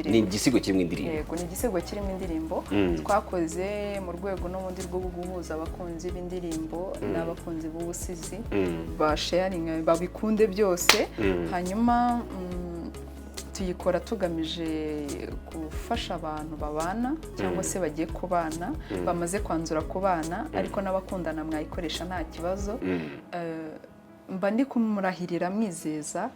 ni igisigo kirimo indirimbo. Yego, ni igisigo kirimo indirimbo twakoze mu rwego n'ubundi rwo guhuza abakunzi b'indirimbo n'abakunzi b'ubusizi ba sharing babikunde byose. Hanyuma tuyikora tugamije gufasha abantu babana cyangwa se bagiye kubana, bamaze kwanzura kubana ariko n'abakundana mwayikoresha nta kibazo. Mba ndi kumurahirira mwizeza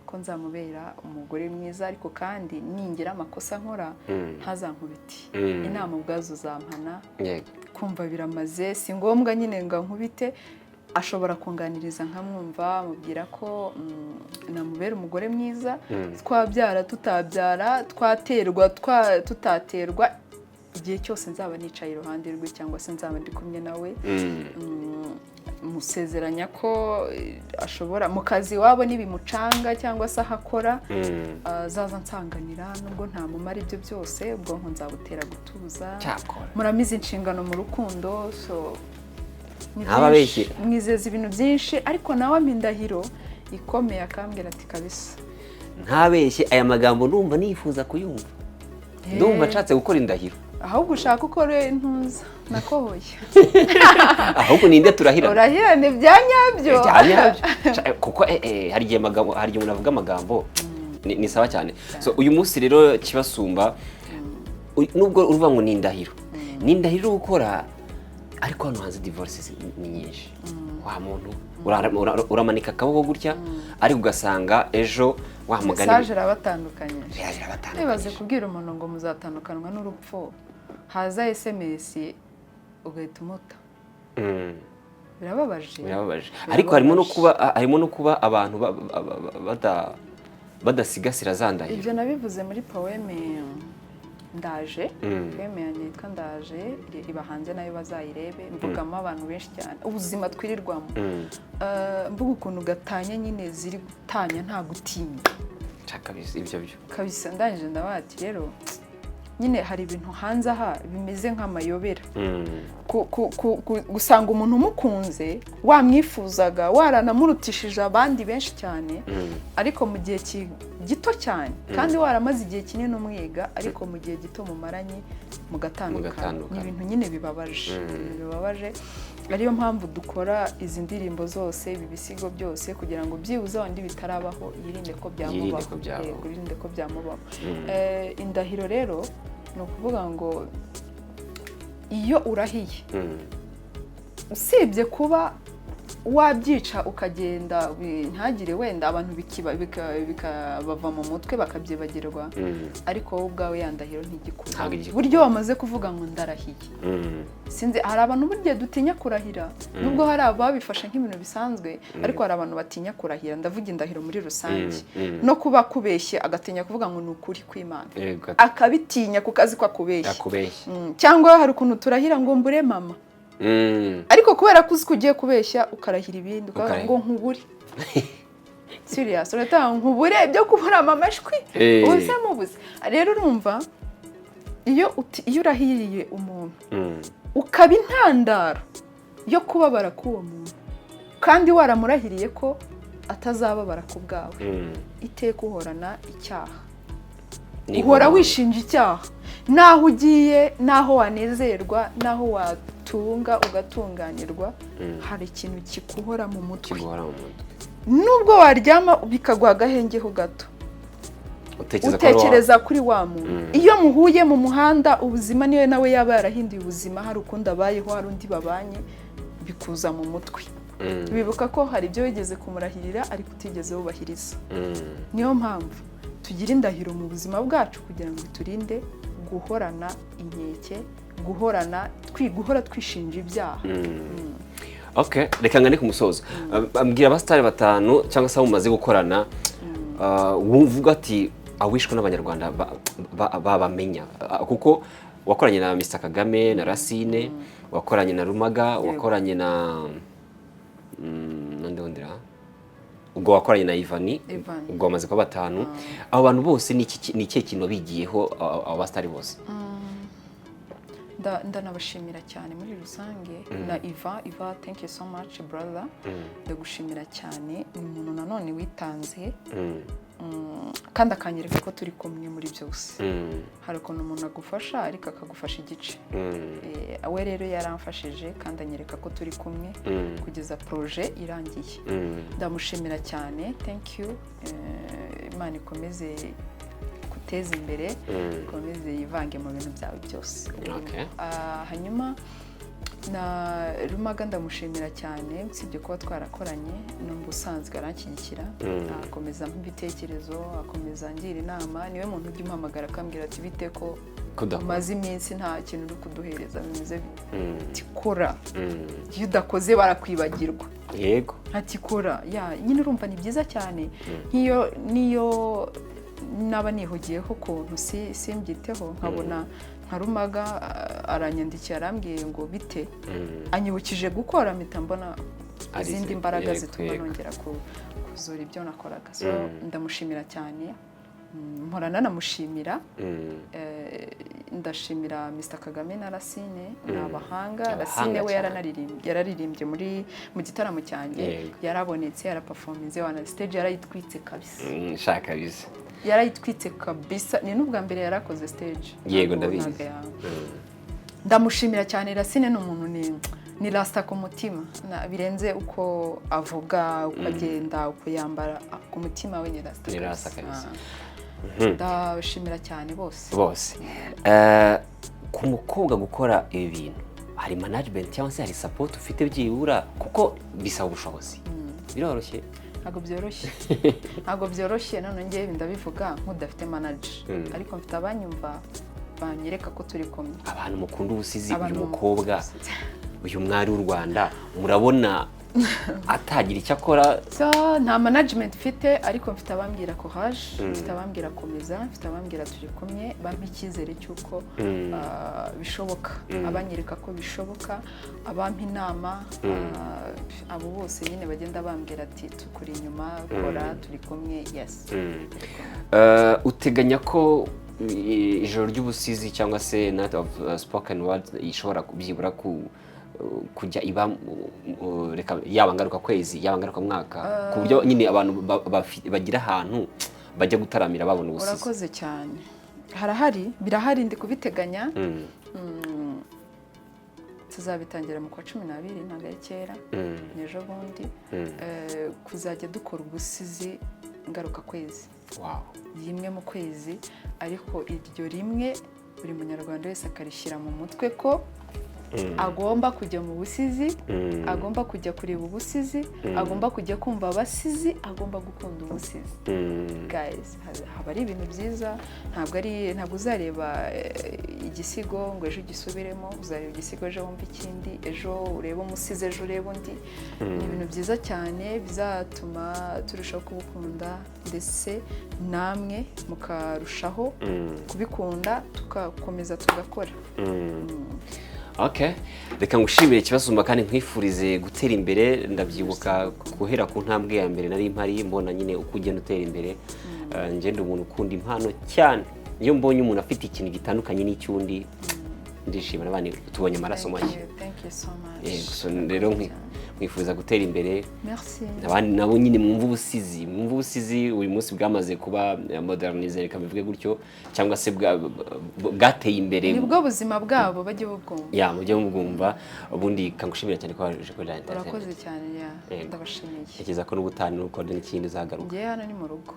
ko nzamubera umugore mwiza, ariko kandi ningira amakosa nkora ntazankubiti. Inama ubwazo zampana kumva biramaze, si ngombwa nyine ngo nkubite. Ashobora kunganiriza nkamwumva, mubwira ko namubera umugore mwiza, twabyara tutabyara, twaterwa tutaterwa, igihe cyose nzaba nicaye iruhande rwe cyangwa se nzaba ndi kumwe nawe. Musezeranya ko ashobora mu kazi wabo nibimucanga cyangwa se ahakora zaza nsanganira, nubwo nta mumara ibyo byose, ubwonko nzabutera gutuza. Muramize inshingano mu rukundo, so mwizeza ibintu byinshi, ariko nawe Indahiro ikomeye akambwira ati kabisa ntabeshye aya magambo ndumva nifuza kuyumva. Ndumva nshatse gukora indahiro. Ahubwo ushaka ukore ntuza nakohoye. Ahubwo ninde turahira? Urahirane bya nyabyo. Kuko hari igihe umuntu avuga amagambo ni sawa cyane. So uyu munsi rero Kibasumba, nubwo uruvuga ngo ni indahiro, ni indahiro gukora, ariko hano hanze divorces ni nyinshi. Wa muntu uramanika akaboko gutya, ariko ugasanga ejo wamugana message rabatandukanye. Nibaze kubwira umuntu ngo muzatandukanwa n'urupfu, haza SMS ugahita umuta. Birababaje. Ariko harimo no kuba abantu badasigasira zandahiro. Ibyo nabivuze muri poeme Ndaje, poeme yanjye yitwa Ndaje, iba hanze nayo bazayirebe. Mvugamo abantu benshi cyane, ubuzima twirirwamo. Mvuga ukuntu gatanya nyine ziri gutanya nta gutinya. Kabisa ibyo kabisa. Ndangije ndabati rero nyine hari ibintu hanze aha bimeze nk'amayobera. Gusanga umuntu umukunze wamwifuzaga waranamurutishije abandi benshi cyane, ariko mu gihe gito cyane, kandi waramaze igihe kinini umwiga, ariko mu gihe gito mumaranye mugatandukana. Ni ibintu nyine bibabaje. Ariyo mpamvu dukora izi ndirimbo zose, ibi bisigo byose, kugira ngo byibuze wandi bitarabaho yirinde ko byamubaho. Indahiro rero ni ukuvuga ngo iyo urahiye, usibye kuba wabyica ukagenda ntagire wenda abantu bikabava mu mutwe bakabyibagirwa ariko wowe ubwawe yandahiro ntigikura buryo wamaze kuvuga ngo ndarahiye sinzi hari abantu burya dutinya kurahira nubwo hari ababifashe nk'ibintu bisanzwe ariko hari abantu batinya kurahira ndavuga indahiro muri rusange no kuba kubeshye agatinya kuvuga ngo ni ukuri kw'Imana akabitinya ku kazi ko akubeshye cyangwa hari ukuntu turahira ngo mbure mama ariko kubera ko uzi ko ugiye kubeshya ukarahira ibindi ukavuga ngo nkubure serious urataha nkubure ibyo kubura amashwi ubuze mubuze rero urumva iyo urahiriye umuntu ukaba intandaro yo kubabara k'uwo muntu kandi waramurahiriye ko atazababara ku bwawe iteka uhorana icyaha uhora wishinja icyaha naho ugiye naho wanezerwa naho watunga ugatunganirwa hari ikintu kikuhora mu mutwe nubwo waryama bikaguha agahengeho gato utekereza kuri wa muntu iyo muhuye mu muhanda ubuzima niwe nawe yaba yarahinduye ubuzima hari ukundi abayeho hari undi babanye bikuza mu mutwe bibuka ko hari ibyo wigeze kumurahirira ariko utigeze wubahiriza niyo mpamvu tugira indahiro mu buzima bwacu kugira ngo biturinde guhorana inkeke guhora twishinja ibyaha okay reka ngane ku musozo ambwira abasitari batanu cyangwa se mumaze gukorana wumvuga ati awishwe n'abanyarwanda babamenya kuko wakoranye na Mr Kagame na Racine wakoranye na Rumaga wakoranye na ndondera ubwo wakoranye na Ivani ubwo bamaze kuba batanu abo bantu bose ni ikihe kintu bigiyeho abasitari bose ndanabashimira cyane muri rusange na Iva thank you so much brother ndagushimira cyane ni umuntu nanone witanze kandi akanyereka ko turi kumwe muri byose hari ukuntu umuntu agufasha ariko akagufasha igice we rero yaramfashije kandi anyereka ko turi kumwe kugeza projet irangiye ndamushimira cyane thank you Imana ikomeze guteza imbere ikomeze yivange mu bintu byawe byose hanyuma na Rumaga ndamushimira cyane usibye kuba twarakoranye n'ubwo usanzwe aranshyigikira akomeza ibitekerezo akomeza ngira inama niwe muntu ujya umpamagara akambwira ati bite ko umaze iminsi nta kintu uri kuduhereza bimeze biti kora iyo udakoze barakwibagirwa yego ati kora nyine urumva ni byiza cyane niyo naba nihugiyeho ukuntu simbyiteho nkabona nka Rumaga aranyandikira arambwiye ngo bite anyibukije gukora mpita mbona izindi mbaraga zituma nongera kuzura ibyo nakoraga so ndamushimira cyane mporana namushimira ndashimira Mr Kagame na Racine n'abahanga Racine we yararirimbye mu gitaramo cyanjye yarabonetse yaraperforminze wana stage yarayitwitse kabisa shaka kabisa yarayitwitse kabisa ni n'ubwa mbere yarakoze stage yego ndabizi ndamushimira cyane Racine n'umuntu ni rasta ku mutima birenze uko avuga uko agenda uko yambara ku mutima we ni rasta kabisa ndashimira cyane bose ku mukobwa gukora ibi bintu hari management cyangwa se hari support ufite byibura kuko bisaba ubushobozi biroroshye ntabwo byoroshye none ngiye ndabivuga nk'udafite manager ariko mfite abanyumva banyereka ko turi kumwe abantu mukunda ubusizi uyu mukobwa uyu mwari w'u Rwanda murabona atagira icyo akora nta management mfite ariko mfite abambwira ko haje mfite abambwira komeza mfite abambwira turi kumwe bampa icyizere cy'uko bishoboka abanyereka ko bishoboka abampa inama abo bose nyine bagenda bambwira ati tukuri inyuma kora turi kumwe yes uteganya ko ijoro ry'ubusizi cyangwa se night of spoken word ishobora kubyibura kujya iba yaba ngaruka kwezi yaba ngaruka mwaka ku buryo nyine abantu bagira ahantu bajya gutaramira babona ubusizi urakoze cyane birahari ndi kubiteganya tuzabitangira mu kwa 12 ntabwo ari kera n'ejo bundi kuzajya dukora ubusizi ngaruka kwezi rimwe mu kwezi ariko iryo rimwe buri munyarwanda wese akarishyira mu mutwe ko agomba kujya mu busizi, agomba kujya kureba ubusizi, agomba kujya kumva abasizi, agomba gukunda ubusizi. Guys, haba ari ibintu byiza, ntabwo uzareba igisigo ngo ejo gisubiremo, uzareba igisigo ejo wumva ikindi, ejo ureba umusizi, ejo ureba undi. Ni ibintu byiza cyane bizatuma turushaho kubukunda, ndetse namwe mukarushaho kubikunda, tugakomeza tugakora. Okay, reka ngushimire Kibasumba kandi nkwifurize gutera imbere. Ndabyibuka guhera ku ntambwe ya mbere nari mpari mbona nyine uko ugenda utera imbere. Ngende umuntu ukunda impano cyane, iyo mbonye umuntu afite ikintu gitandukanye n'icyundi ndishimira. Abandi tubonye amaraso make. Thank you so much. Rero mwifuza gutera imbere. Merci. Abandi nabo nyine mwumva ubusizi uyu munsi bwamaze kuba modernize, reka bivuge gutyo, cyangwa se bwateye imbere. Nibwo buzima bwabo bajye bubwumva. Mujye mubwumva. Ubundi kangushimira cyane ko waje kuri Lion Entertainment. Urakoze cyane, ndabashimiye. Ntekereza ko n'ubutani nuko n'ikindi uzagaruka. Ngiye hano ni mu rugo.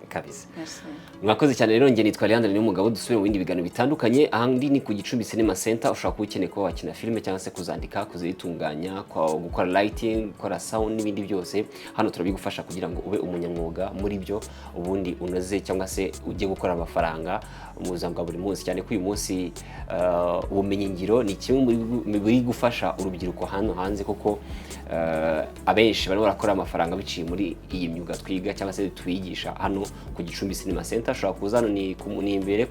Kabisa. Merci. Mwakoze cyane rero, ngiye nitwa Leandre Niyomugabo. Dusubire mu bindi biganiro bitandukanye. Ahandi ni ku Gicumbi Cinema Center. Ushobora kuba ukeneye ko wakina filime cyangwa se kuzandika, kuzitunganya, gukora lighting, gukora sound n'ibindi byose. Hano turabigufasha kugira ngo ube umunyamwuga muri byo, ubundi unoze cyangwa se ujye gukora amafaranga mu buzima bwa buri munsi. Cyane ko uyu munsi ubumenyi ngiro ni kimwe mu biri gufasha urubyiruko hano hanze, kuko abenshi barimo barakora amafaranga biciye muri iyi myuga twiga cyangwa se twigisha hano ku Gicumbi Cinema Center. Ushobora kuza hano ni imbere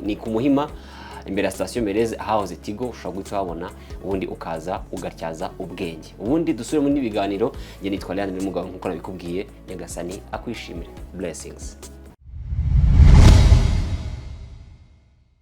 ni ku Muhima, imbere ya station Mereze ahahoze Tigo. Ushobora guhita wabona, ubundi ukaza ugatyaza ubwenge. Ubundi dusubire mu biganiro. Nge nitwa Leandre Niyomugabo, nkuko nabikubwiye. Nyagasani akwishimire. Blessings.